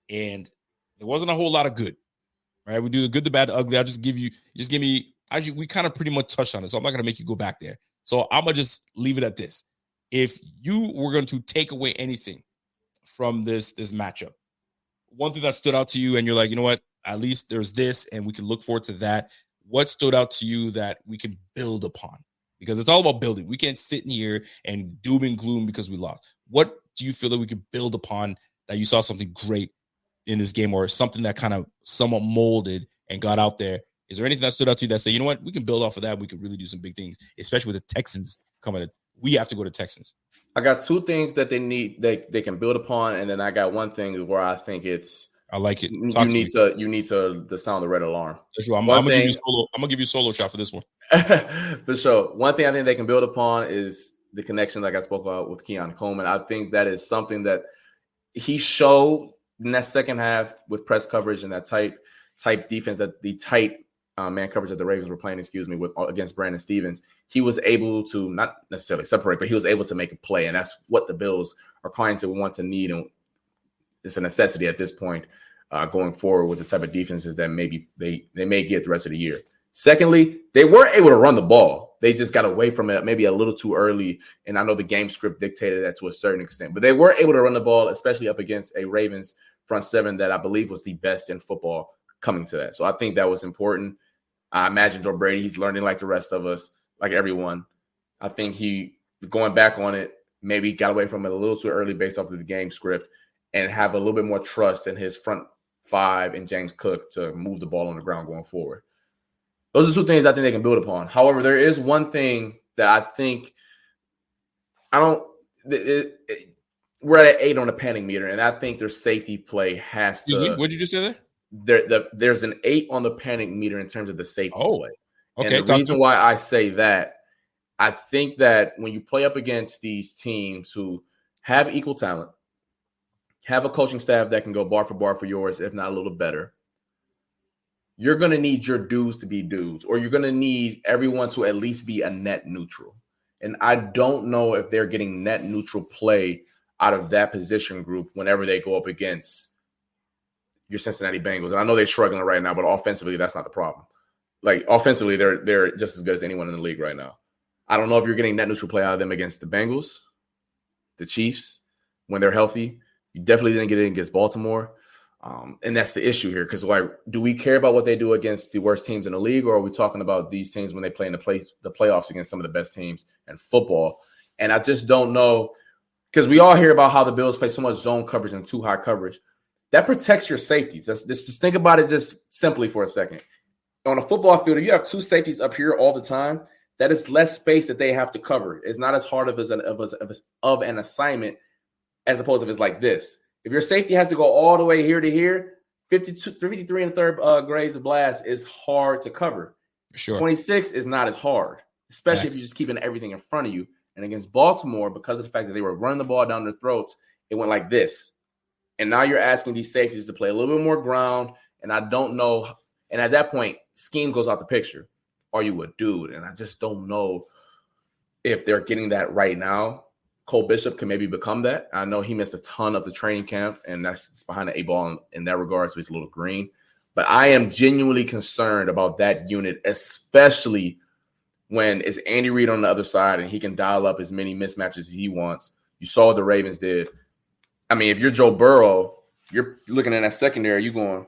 and there wasn't a whole lot of good, right? We do the good, the bad, the ugly. I'll just give me, actually, we kind of pretty much touched on it, so I'm not going to make you go back there. So I'm going to just leave it at this. If you were going to take away anything from this matchup, one thing that stood out to you and you're like, you know what, at least there's this and we can look forward to that. What stood out to you that we can build upon? Because it's all about building. We can't sit in here and doom and gloom because we lost. What do you feel that we could build upon that you saw something great in this game, or something that kind of somewhat molded and got out there? Is there anything that stood out to you that say, you know what, we can build off of that. We could really do some big things, especially with the Texans coming in. We have to go to Texans. I got two things that they need, they can build upon, and then I got one thing where I think I like it. You need to sound the red alarm. That's right. I'm gonna give you a solo shot for this one. For sure. One thing I think they can build upon is the connection, like I spoke about with Keon Coleman. I think that is something that he showed in that second half with press coverage and that type defense, that the tight man coverage that the Ravens were playing, against Brandon Stevens. He was able to not necessarily separate, but he was able to make a play. And that's what the Bills are clients that want to need. And it's a necessity at this point going forward with the type of defenses that maybe they may get the rest of the year. Secondly, they were able to run the ball. They just got away from it maybe a little too early. And I know the game script dictated that to a certain extent, but they were able to run the ball, especially up against a Ravens front seven that I believe was the best in football coming to that. So I think that was important. I imagine Joe Brady, he's learning like the rest of us, like everyone. I think he, going back on it, maybe got away from it a little too early based off of the game script, and have a little bit more trust in his front five and James Cook to move the ball on the ground going forward. Those are two things I think they can build upon. However, there is one thing that I think we're at an 8 on the panic meter, and I think their safety play has to. Excuse me, what did you just say there? There's an 8 on the panic meter in terms of the safety play. Okay. And the reason why I say that, I think that when you play up against these teams who have equal talent, have a coaching staff that can go bar for yours, if not a little better, you're going to need your dudes to be dudes, or you're going to need everyone to at least be a net neutral. And I don't know if they're getting net neutral play out of that position group whenever they go up against your Cincinnati Bengals. And I know they're struggling right now, but offensively, that's not the problem. Like, offensively, they're just as good as anyone in the league right now. I don't know if you're getting net neutral play out of them against the Bengals, the Chiefs, when they're healthy. You definitely didn't get it against Baltimore. And that's the issue here, because do we care about what they do against the worst teams in the league, or are we talking about these teams when they play in the playoffs against some of the best teams in football? And I just don't know, because we all hear about how the Bills play so much zone coverage and too high coverage. That protects your safeties. Just think about it just simply for a second. On a football field, if you have two safeties up here all the time, that is less space that they have to cover. It's not as hard of an assignment as opposed to if it's like this. If your safety has to go all the way here to here, 53 and a third grades of blast is hard to cover. Sure. 26 is not as hard, especially if you're just keeping everything in front of you. And against Baltimore, because of the fact that they were running the ball down their throats, it went like this. And now you're asking these safeties to play a little bit more ground. And I don't know. And at that point, scheme goes out the picture. Are you a dude? And I just don't know if they're getting that right now. Cole Bishop can maybe become that. I know he missed a ton of the training camp, and that's behind the 8 ball in that regard, so he's a little green. But I am genuinely concerned about that unit, especially when it's Andy Reid on the other side and he can dial up as many mismatches as he wants. You saw what the Ravens did. I mean, if you're Joe Burrow, you're looking at that secondary, you're going,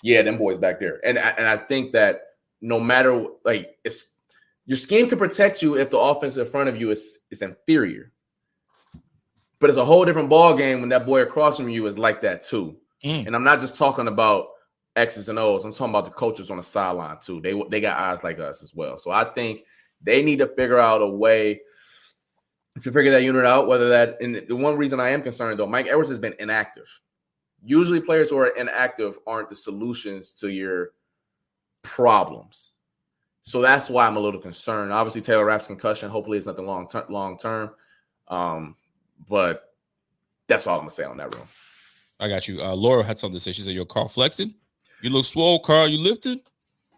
yeah, them boys back there. And I think that no matter, like, your scheme can protect you if the offense in front of you is inferior. But it's a whole different ball game when that boy across from you is like that too. And I'm not just talking about X's and O's. I'm talking about the coaches on the sideline too. They got eyes like us as well. So I think they need to figure out a way to figure that unit out. Whether that, and the one reason I am concerned though, Mike Edwards has been inactive. Usually players who are inactive aren't the solutions to your problems. So that's why I'm a little concerned. Obviously, Taylor Rapp's concussion. Hopefully, it's nothing long term. But that's all I'm gonna say on that room. I got you. Laura had something to say. She said, "Yo, Carl flexing. You look swole, Carl. You lifted."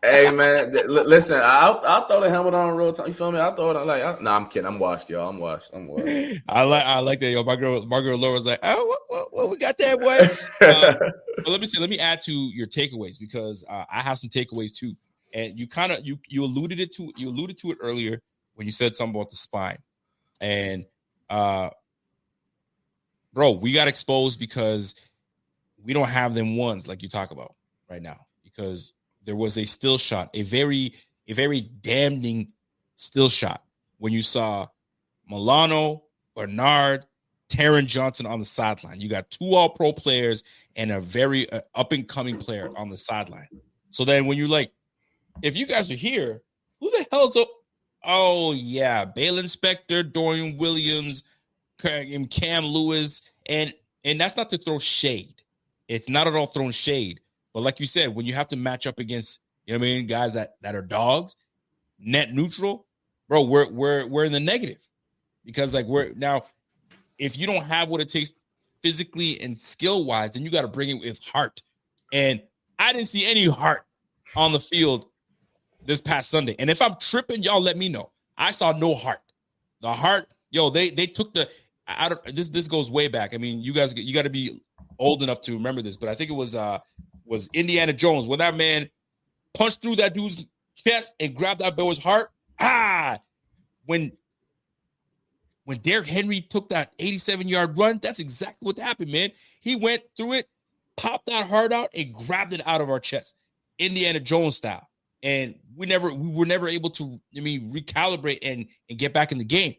Hey man, listen. I'll throw the helmet on real time. You feel me? I'll throw it on I'm kidding. I'm washed, y'all. I'm washed. I like that, yo. My girl Laura's like, oh, what we got there, boy. But let me add to your takeaways, because I have some takeaways too. And you alluded to it earlier when you said something about the spine. And bro, we got exposed because we don't have them ones like you talk about right now, because there was a still shot, a very damning still shot when you saw Milano, Bernard, Taron Johnson on the sideline. You got 2 all-pro players and a very up-and-coming player on the sideline. So then when you're like, if you guys are here, who the hell's up? Oh, yeah, Balen Spector, Dorian Williams, Cam Lewis, and that's not to throw shade. It's not at all throwing shade. But like you said, when you have to match up against, you know what I mean, guys that are dogs, net neutral, bro, we're in the negative. Because like we're now, if you don't have what it takes physically and skill-wise, then you got to bring it with heart. And I didn't see any heart on the field this past Sunday. And if I'm tripping, y'all let me know. I saw no heart. The heart, yo, they took the out of this goes way back. I mean, you got to be old enough to remember this, but I think it was Indiana Jones when that man punched through that dude's chest and grabbed that boy's heart. When Derrick Henry took that 87-yard run, that's exactly what happened, man. He went through it, popped that heart out, and grabbed it out of our chest, Indiana Jones style. And we were never able to, recalibrate and get back in the game,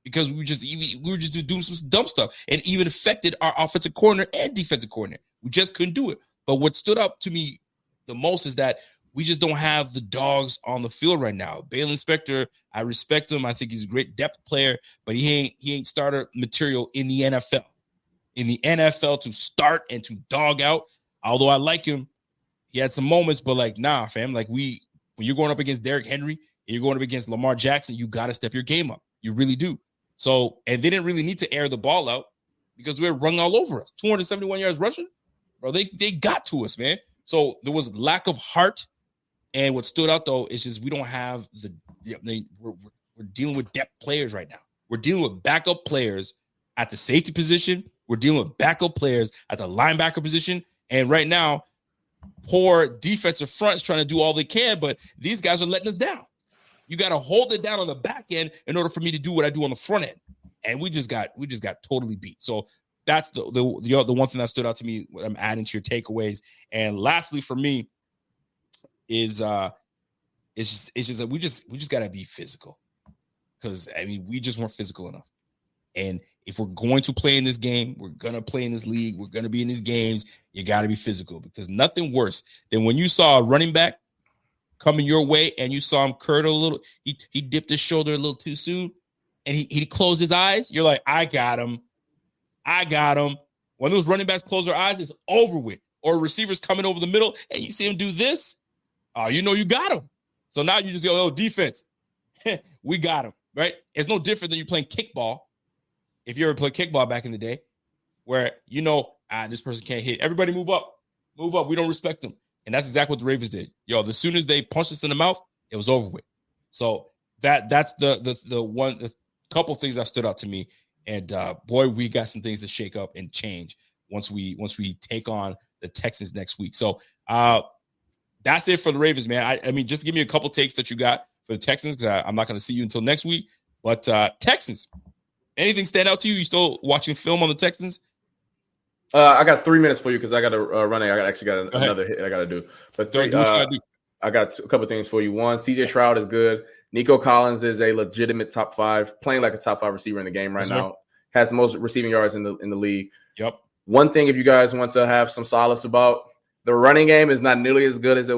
because we were just doing some dumb stuff, and even affected our offensive coordinator and defensive coordinator. We just couldn't do it. But what stood up to me the most is that we just don't have the dogs on the field right now. Balen Spector, I respect him. I think he's a great depth player, but he ain't starter material in the NFL. In the NFL to start and to dog out, although I like him, he had some moments, but like, nah, fam. Like when you're going up against Derrick Henry and you're going up against Lamar Jackson, you got to step your game up. You really do. So, and they didn't really need to air the ball out because we were rung all over us. 271 yards rushing, bro. They got to us, man. So there was lack of heart. And what stood out though is just we don't have we're dealing with depth players right now. We're dealing with backup players at the safety position. We're dealing with backup players at the linebacker position. And right now, poor defensive fronts trying to do all they can, but these guys are letting us down. You got to hold it down on the back end in order for me to do what I do on the front end. And we just got totally beat. So that's the one thing that stood out to me. What I'm adding to your takeaways. And lastly, for me, is it's just that we just gotta be physical, because I mean we just weren't physical enough. And if we're going to play in this game, we're gonna play in this league, we're gonna be in these games, you gotta be physical, because nothing worse than when you saw a running back coming your way and you saw him curdle a little, he dipped his shoulder a little too soon, and he closed his eyes. You're like, I got him. When those running backs close their eyes, it's over with. Or receivers coming over the middle and you see him do this, you know you got him. So now you just go, oh, defense, we got him, right? It's no different than you playing kickball. If you ever played kickball back in the day, where you know, this person can't hit. Everybody move up. We don't respect them. And that's exactly what the Ravens did. As soon as they punched us in the mouth, it was over with. So that's the couple things that stood out to me. And boy, we got some things to shake up and change once we take on the Texans next week. So that's it for the Ravens, man. I mean, just give me a couple takes that you got for the Texans, because I'm not going to see you until next week. But Texans, anything stand out to you? You still watching film on the Texans? I got 3 minutes for you because I got to run. I actually got another hit I got to do. But Do what you gotta do. I got a couple things for you. One, CJ Stroud is good. Nico Collins is a legitimate top 5, playing like a top 5 receiver in the game right now. Has the most receiving yards in the league. Yep. One thing, if you guys want to have some solace about, the running game is not nearly as good as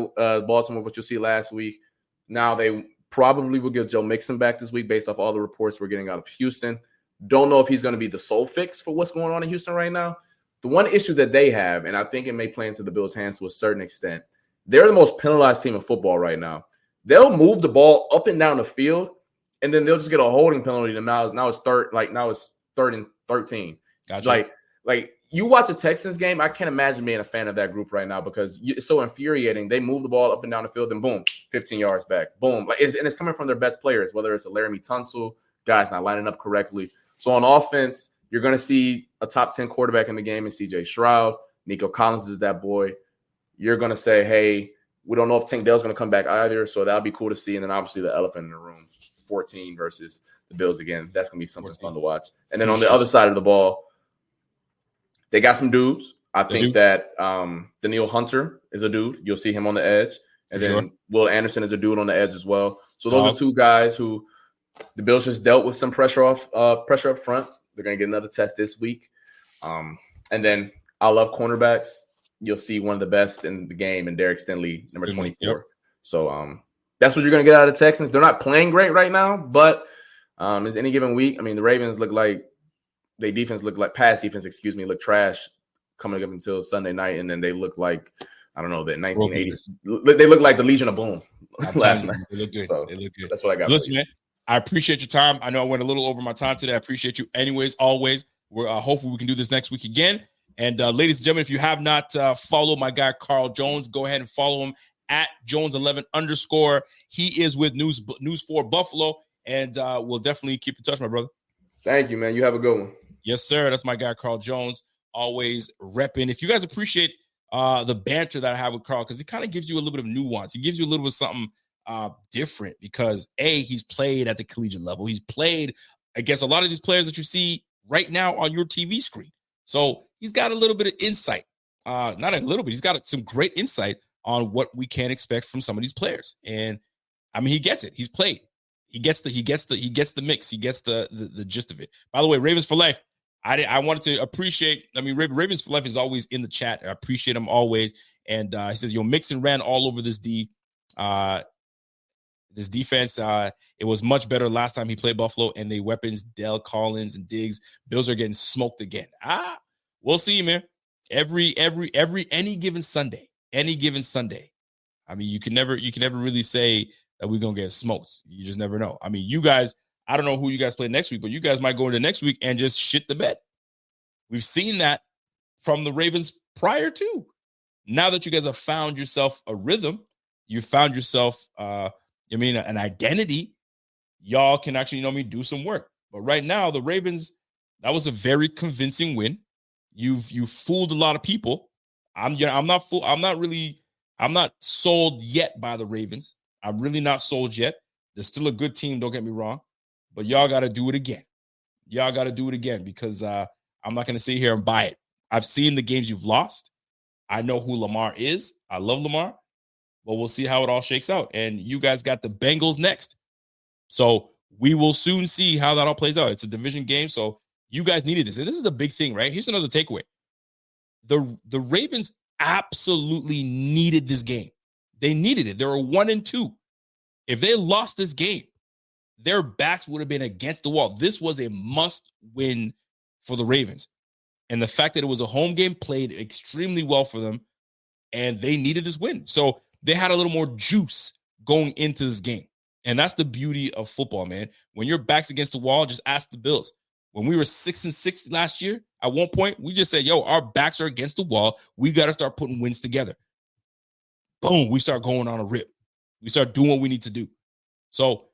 Baltimore, what you'll see last week. Now they probably will get Joe Mixon back this week based off all the reports we're getting out of Houston. Don't know if he's going to be the sole fix for what's going on in Houston right now. The one issue that they have, and I think it may play into the Bills' hands to a certain extent, they're the most penalized team in football right now. They'll move the ball up and down the field, and then they'll just get a holding penalty. And now it's third and 13. Gotcha. Like you watch a Texans game, I can't imagine being a fan of that group right now because it's so infuriating. They move the ball up and down the field, and boom, 15 yards back. Boom. It's coming from their best players, whether it's a Laramie Tunsil, guys not lining up correctly. So on offense, you're going to see a top 10 quarterback in the game in CJ Stroud. Nico Collins is that boy. You're going to say, hey, we don't know if Tank Dell's going to come back either, so that'll be cool to see. And then obviously the elephant in the room, 14 versus the Bills again. That's going to be something fun to watch. And then on the other side of the ball, they got some dudes. I think that Daniil Hunter is a dude. You'll see him on the edge. And then Will Anderson is a dude on the edge as well. So those are two guys who the Bills just dealt with some pressure up front. They're going to get another test this week. And then I love cornerbacks. You'll see one of the best in the game in Derek Stingley, number 24. Yep. So that's what you're going to get out of the Texans. They're not playing great right now, but as any given week, I mean, the Ravens look like pass defense, look trash coming up until Sunday night. And then they look like, I don't know, the 1980s. They look like the Legion of Boom last night. They look good. So they look good. That's what I got. Listen, man, I appreciate your time. I know I went a little over my time today. I appreciate you anyways, always. We're hopefully we can do this next week again. And ladies and gentlemen, if you have not followed my guy, Carl Jones, go ahead and follow him at Jones11_. He is with News 4 Buffalo, and we'll definitely keep in touch, my brother. Thank you, man. You have a good one. Yes, sir. That's my guy, Carl Jones, always repping. If you guys appreciate the banter that I have with Carl, because it kind of gives you a little bit of nuance. He gives you a little bit of something different because, A, he's played at the collegiate level. He's played against a lot of these players that you see right now on your TV screen. So he's got a little bit of insight. Not a little bit. He's got some great insight on what we can expect from some of these players. And I mean, he gets it. He's played. He gets the mix. He gets the gist of it. By the way, Ravens for Life. I wanted to appreciate. I mean, Ravens for Life is always in the chat. I appreciate him always. And he says, Mixon ran all over this defense. It was much better last time he played Buffalo, and the weapons, Dell, Collins, and Diggs. Bills are getting smoked again. We'll see, man. Any given Sunday. I mean, you can never really say that we're gonna get smoked. You just never know. I mean, you guys. I don't know who you guys play next week, but you guys might go into next week and just shit the bed. We've seen that from the Ravens prior to. Now that you guys have found yourself a rhythm, you found yourself, an identity, y'all can actually, do some work. But right now, the Ravens, that was a very convincing win. You've fooled a lot of people. I'm not sold yet by the Ravens. I'm really not sold yet. They're still a good team, don't get me wrong. But y'all got to do it again. Because I I'm not going to sit here and buy it. I've seen the games you've lost. I know who Lamar is. I love Lamar, but we'll see how it all shakes out. And you guys got the Bengals next. So we will soon see how that all plays out. It's a division game, so you guys needed this. And this is the big thing, right? Here's another takeaway. The Ravens absolutely needed this game. They needed it. They were 1-2. If they lost this game, their backs would have been against the wall. This was a must-win for the Ravens. And the fact that it was a home game played extremely well for them, and they needed this win. So they had a little more juice going into this game. And that's the beauty of football, man. When your back's against the wall, just ask the Bills. When we were 6-6 last year, at one point, we just said, yo, our backs are against the wall. We got to start putting wins together. Boom, we start going on a rip. We start doing what we need to do. So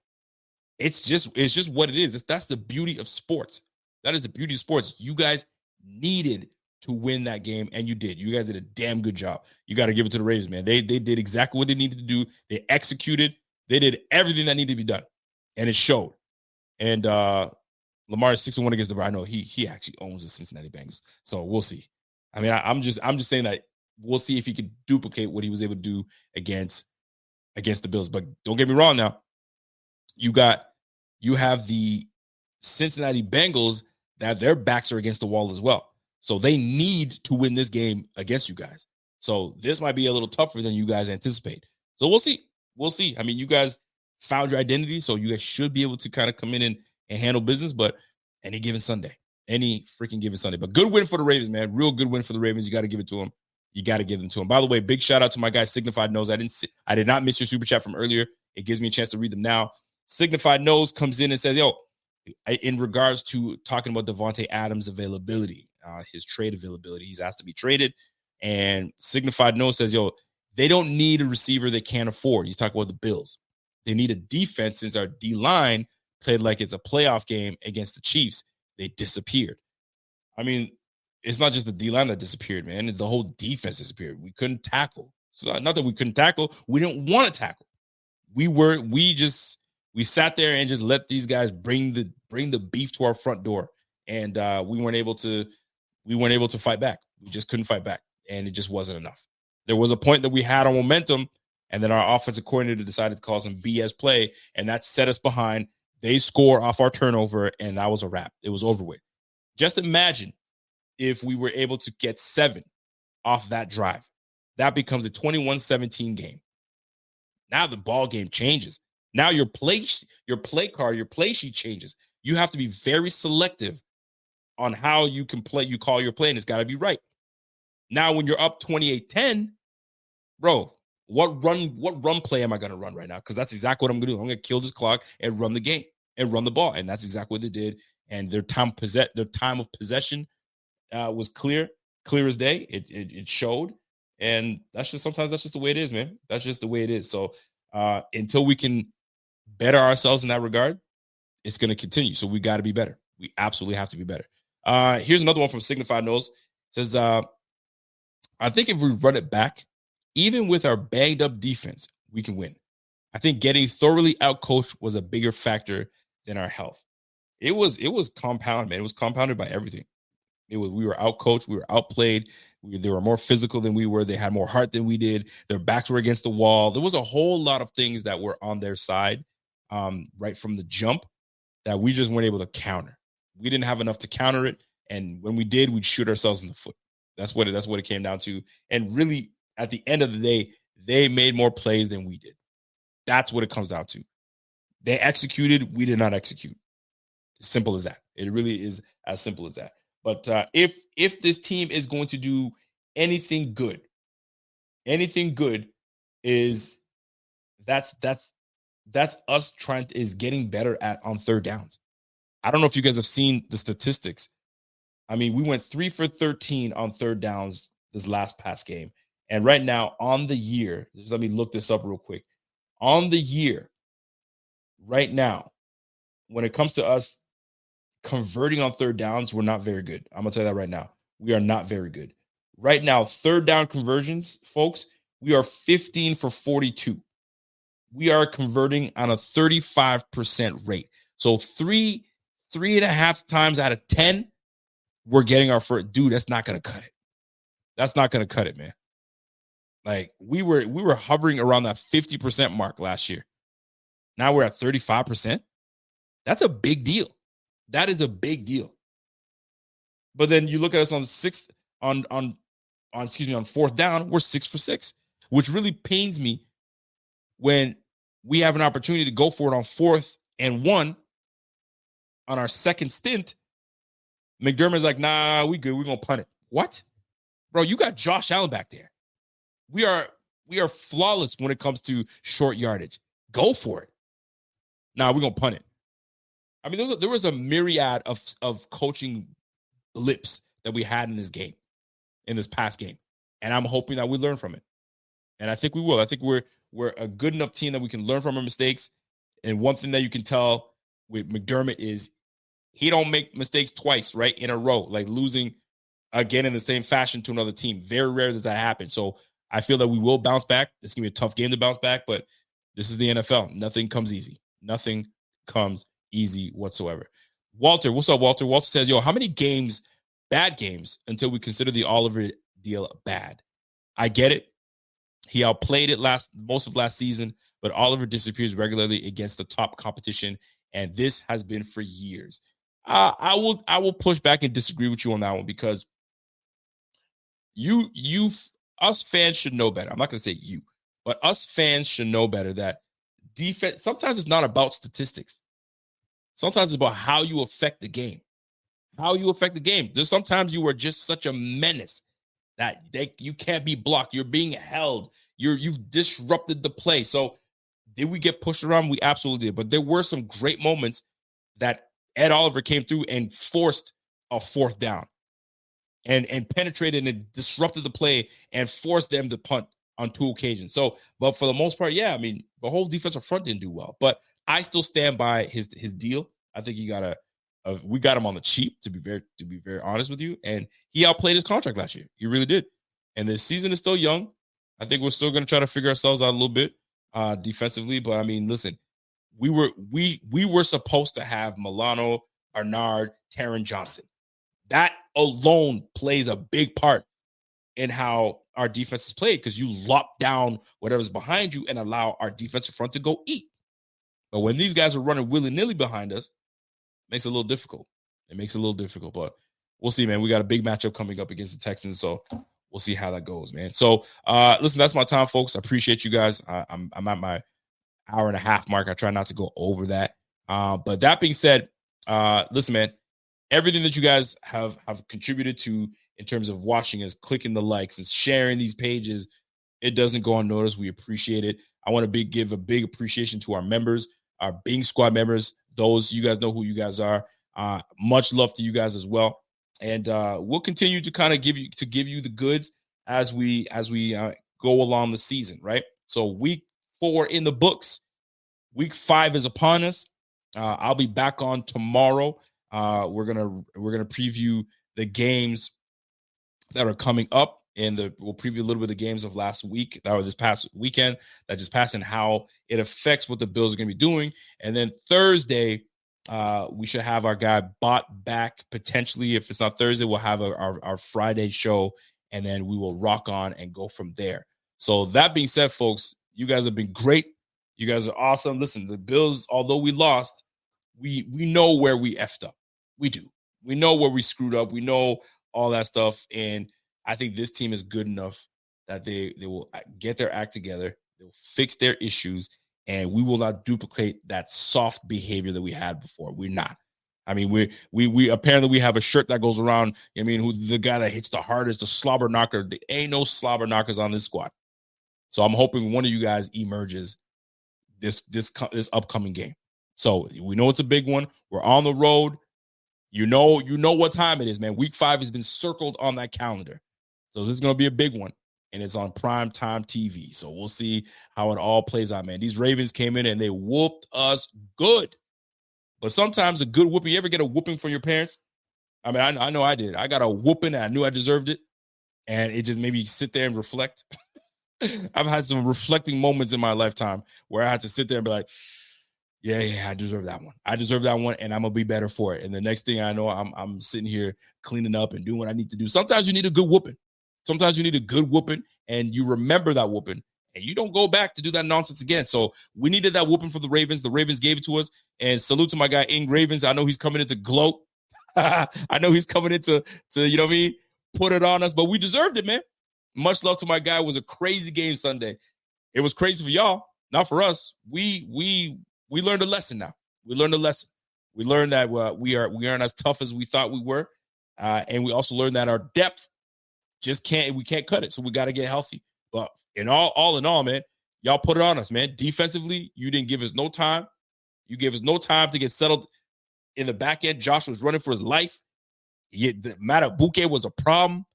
it's just what it is. That's the beauty of sports. That is the beauty of sports. You guys needed to win that game, and you did. You guys did a damn good job. You got to give it to the Ravens, man. They did exactly what they needed to do. They executed. They did everything that needed to be done, and it showed. And Lamar is 6-1 against the Browns. I know he actually owns the Cincinnati Bengals, so we'll see. I mean, I'm just saying that we'll see if he can duplicate what he was able to do against the Bills. But don't get me wrong now. You have the Cincinnati Bengals that their backs are against the wall as well. So they need to win this game against you guys. So this might be a little tougher than you guys anticipate. So we'll see. We'll see. I mean, you guys found your identity, so you guys should be able to kind of come in and handle business, but any given Sunday. But good win for the Ravens, man. Real good win for the Ravens. You got to give it to them. You got to give them to them. By the way, big shout out to my guy Signified Knows. I did not miss your super chat from earlier. It gives me a chance to read them now. Signified Knows comes in and says, yo, in regards to talking about Davante Adams' availability, his trade availability, he's asked to be traded. And Signified Knows says, yo, they don't need a receiver they can't afford. He's talking about the Bills. They need a defense since our D-line played like it's a playoff game against the Chiefs. They disappeared. I mean, it's not just the D-line that disappeared, man. The whole defense disappeared. We couldn't tackle. So not that we couldn't tackle. We didn't want to tackle. We sat there and just let these guys bring the beef to our front door. And we weren't able to fight back. We just couldn't fight back. And it just wasn't enough. There was a point that we had our momentum, and then our offensive coordinator decided to call some BS play, and that set us behind. They score off our turnover, and that was a wrap. It was over with. Just imagine if we were able to get 7 off that drive. That becomes a 21-17 game. Now the ball game changes. Now your play card, your play sheet changes. You have to be very selective on how you can play. You call your play, and it's got to be right. Now, when you're up 28-10, bro, what run play am I going to run right now? Because that's exactly what I'm going to do. I'm going to kill this clock and run the game and run the ball. And that's exactly what they did. And their time of possession was clear as day. It showed. And sometimes that's just the way it is, man. That's just the way it is. So until we can better ourselves in that regard, it's going to continue. So we got to be better. We absolutely have to be better. Here's another one from Signified Knows. It says, I think if we run it back, even with our banged up defense, we can win. I think getting thoroughly outcoached was a bigger factor than our health. It was compounded, man. It was compounded by everything. We were outcoached. We were outplayed. They were more physical than we were. They had more heart than we did. Their backs were against the wall. There was a whole lot of things that were on their side right from the jump that we just weren't able to counter. We didn't have enough to counter it. And when we did, we'd shoot ourselves in the foot. That's what it came down to. And really, at the end of the day, they made more plays than we did. That's what it comes down to. They executed. We did not execute. Simple as that. It really is as simple as that. But if this team is going to do anything good is that's us getting better on third downs. I don't know if you guys have seen the statistics. I mean, we went 3 for 13 on third downs this last past game. And right now on the year, just let me look this up real quick. On the year, right now, when it comes to us converting on third downs, we're not very good. I'm going to tell you that right now. We are not very good. Right now, third down conversions, folks, we are 15 for 42. We are converting on a 35% rate. So 3.5 times out of 10, we're getting our first. Dude, that's not going to cut it. That's not going to cut it, man. Like we were hovering around that 50% mark last year. Now we're at 35%. That's a big deal. That is a big deal. But then you look at us on fourth down, we're 6 for 6, which really pains me when we have an opportunity to go for it on 4th and 1 on our second stint. McDermott's like, nah, we good. We're going to punt it. What? Bro, you got Josh Allen back there. We are flawless when it comes to short yardage. Go for it. Nah, we're going to punt it. I mean, there was a myriad of coaching blips that we had in this game, in this past game. And I'm hoping that we learn from it. And I think we will. I think we're a good enough team that we can learn from our mistakes. And one thing that you can tell with McDermott is he don't make mistakes twice, right, in a row, like losing again in the same fashion to another team. Very rare does that happen. So I feel that we will bounce back. This is going to be a tough game to bounce back, but this is the NFL. Nothing comes easy. Nothing comes easy whatsoever. Walter, what's up, Walter? Walter says, yo, how many games, bad games, until we consider the Oliver deal bad? I get it. He outplayed it most of last season, but Oliver disappears regularly against the top competition, and this has been for years. I will push back and disagree with you on that one because us fans should know better. I'm not going to say you, but us fans should know better that defense, sometimes it's not about statistics. Sometimes it's about how you affect the game. How you affect the game. There's sometimes you are just such a menace that you can't be blocked. You're being held. You've disrupted the play. So did we get pushed around? We absolutely did. But there were some great moments that Ed Oliver came through and forced a 4th down and penetrated and disrupted the play and forced them to punt on 2 occasions. So, but for the most part, yeah, I mean, the whole defensive front didn't do well. But I still stand by his deal. I think we got him on the cheap, to be very honest with you. And he outplayed his contract last year. He really did. And the season is still young. I think we're still going to try to figure ourselves out a little bit defensively. But I mean, listen, we were supposed to have Milano, Arnard, Taron Johnson. That alone plays a big part in how our defense is played because you lock down whatever's behind you and allow our defensive front to go eat. But when these guys are running willy-nilly behind us, it makes it a little difficult. But we'll see, man. We got a big matchup coming up against the Texans, so we'll see how that goes, man. So, listen, that's my time, folks. I appreciate you guys. I'm at my hour and a half mark. I try not to go over that. But that being said, listen, man, everything that you guys have contributed to in terms of watching us, clicking the likes and sharing these pages, it doesn't go unnoticed. We appreciate it. I want to give a big appreciation to our members, our Bing Squad members. Those, you guys know who you guys are. Much love to you guys as well. And we'll continue to kind of give you the goods as we go along the season, right? So week 4 in the books. Week 5 is upon us. I'll be back on tomorrow. We're gonna preview the games that are coming up, and we'll preview a little bit of the games of last week or this past weekend that just passed and how it affects what the Bills are going to be doing. And then Thursday, we should have our guy Bot back potentially. If it's not Thursday, we'll have our Friday show, and then we will rock on and go from there. So that being said, folks, you guys have been great. You guys are awesome. Listen, the Bills, although we lost, we know where we effed up. We do. We know where we screwed up. We know all that stuff. And I think this team is good enough that they will get their act together. They'll fix their issues, and we will not duplicate that soft behavior that we had before. We're not. I mean, we apparently we have a shirt that goes around. I mean, who the guy that hits the hardest, the slobber knocker. There ain't no slobber knockers on this squad. So I'm hoping one of you guys emerges this upcoming game. So we know it's a big one. We're on the road. You know what time it is, man. Week 5 has been circled on that calendar. So this is going to be a big one, and it's on primetime TV. So we'll see how it all plays out, man. These Ravens came in and they whooped us good. But sometimes a good whooping, you ever get a whooping from your parents? I mean, I know I did. I got a whooping and I knew I deserved it, and it just made me sit there and reflect. I've had some reflecting moments in my lifetime where I had to sit there and be like, Yeah, I deserve that one. I deserve that one, and I'm gonna be better for it. And the next thing I know, I'm sitting here cleaning up and doing what I need to do. Sometimes you need a good whooping. Sometimes you need a good whooping, and you remember that whooping, and you don't go back to do that nonsense again. So we needed that whooping for the Ravens. The Ravens gave it to us, and salute to my guy Ing Ravens. I know he's coming in to gloat. I know he's coming in to you know what I mean, put it on us, but we deserved it, man. Much love to my guy. It was a crazy game Sunday. It was crazy for y'all, not for us. We learned a lesson now. We learned a lesson. We learned that we aren't as tough as we thought we were, and we also learned that our depth we can't cut it. So we got to get healthy. But all in all, man, y'all put it on us, man. Defensively, you didn't give us no time. You gave us no time to get settled in the back end. Josh was running for his life. The Matabuke was a problem.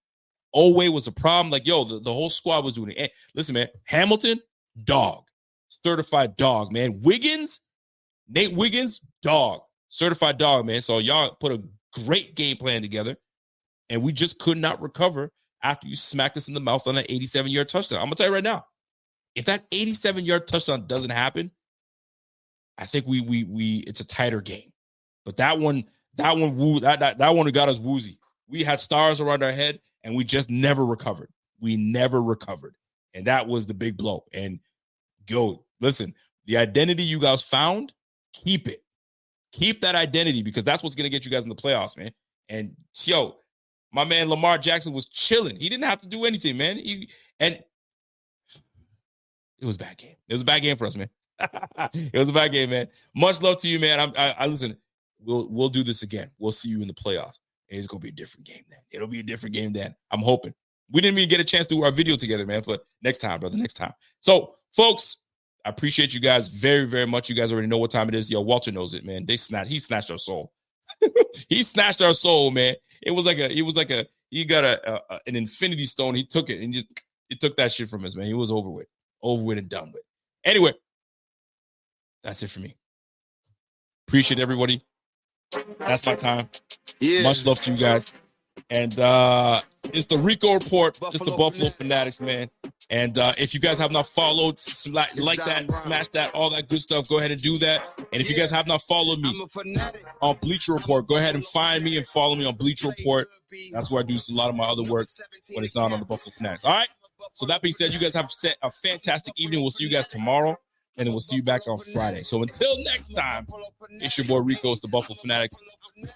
Owe was a problem. Like, yo, the whole squad was doing it. And listen, man, Hamilton, dog. Certified dog, man. Nate Wiggins, dog. Certified dog, man. So y'all put a great game plan together, and we just could not recover after you smacked us in the mouth on an 87-yard touchdown. I'm going to tell you right now, if that 87-yard touchdown doesn't happen, I think we it's a tighter game. But that one got us woozy. We had stars around our head, and we just never recovered. We never recovered. And that was the big blow. And yo, listen, the identity you guys found, keep it. Keep that identity, because that's what's going to get you guys in the playoffs, man. And yo, my man Lamar Jackson was chilling. He didn't have to do anything, man. And it was a bad game. It was a bad game for us, man. It was a bad game, man. Much love to you, man. I listen. We'll do this again. We'll see you in the playoffs. It's gonna be a different game then. It'll be a different game then. I'm hoping. We didn't even get a chance to do our video together, man. But next time, brother. Next time. So, folks, I appreciate you guys very, very much. You guys already know what time it is. Yo, Walter knows it, man. He snatched our soul. He snatched our soul, man. He got an infinity stone. He took it and he took that shit from us, man. He was over with and done with. Anyway, that's it for me. Appreciate everybody. That's my time. Yeah. Much love to you guys. And it's the Rico Report, just the Buffalo Fanatics, man. And if you guys have not followed, like that, smash that, all that good stuff, go ahead and do that. And if you guys have not followed me on Bleacher Report, go ahead and find me and follow me on Bleacher Report. That's where I do a lot of my other work when it's not on the Buffalo Fanatics. All right? So that being said, you guys have a fantastic evening. We'll see you guys tomorrow, and then we'll see you back on Friday. So until next time, it's your boy Rico. It's the Buffalo Fanatics.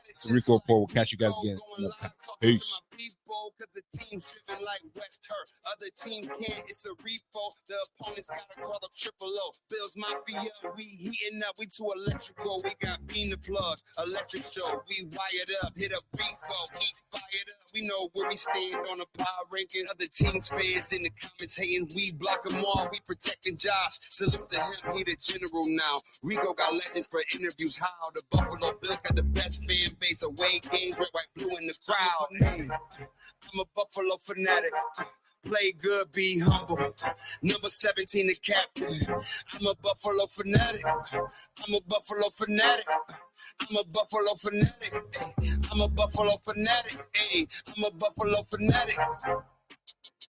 It's the Rico Report. We'll catch you guys again another time. Peace. Cause the team's driven like West Hurt. Other teams can't, it's a repo. The opponents gotta call up triple O. Bills Mafia, we heating up, we too electrical. We got bean the plug, electric show. We wired up, hit up Rico, heat fired up. We know where we stand on the power ranking. Other teams fans in the comments hating, we block them all. We protecting Josh. Salute to him, he the general now. Rico got legends for interviews. How the Buffalo Bills got the best fan base. Away games, red, white, blue in the crowd. I'm a Buffalo fanatic. Play good, be humble. Number 17, the captain. I'm a Buffalo fanatic. I'm a Buffalo fanatic. I'm a Buffalo fanatic. I'm a Buffalo fanatic. Hey, I'm a Buffalo fanatic.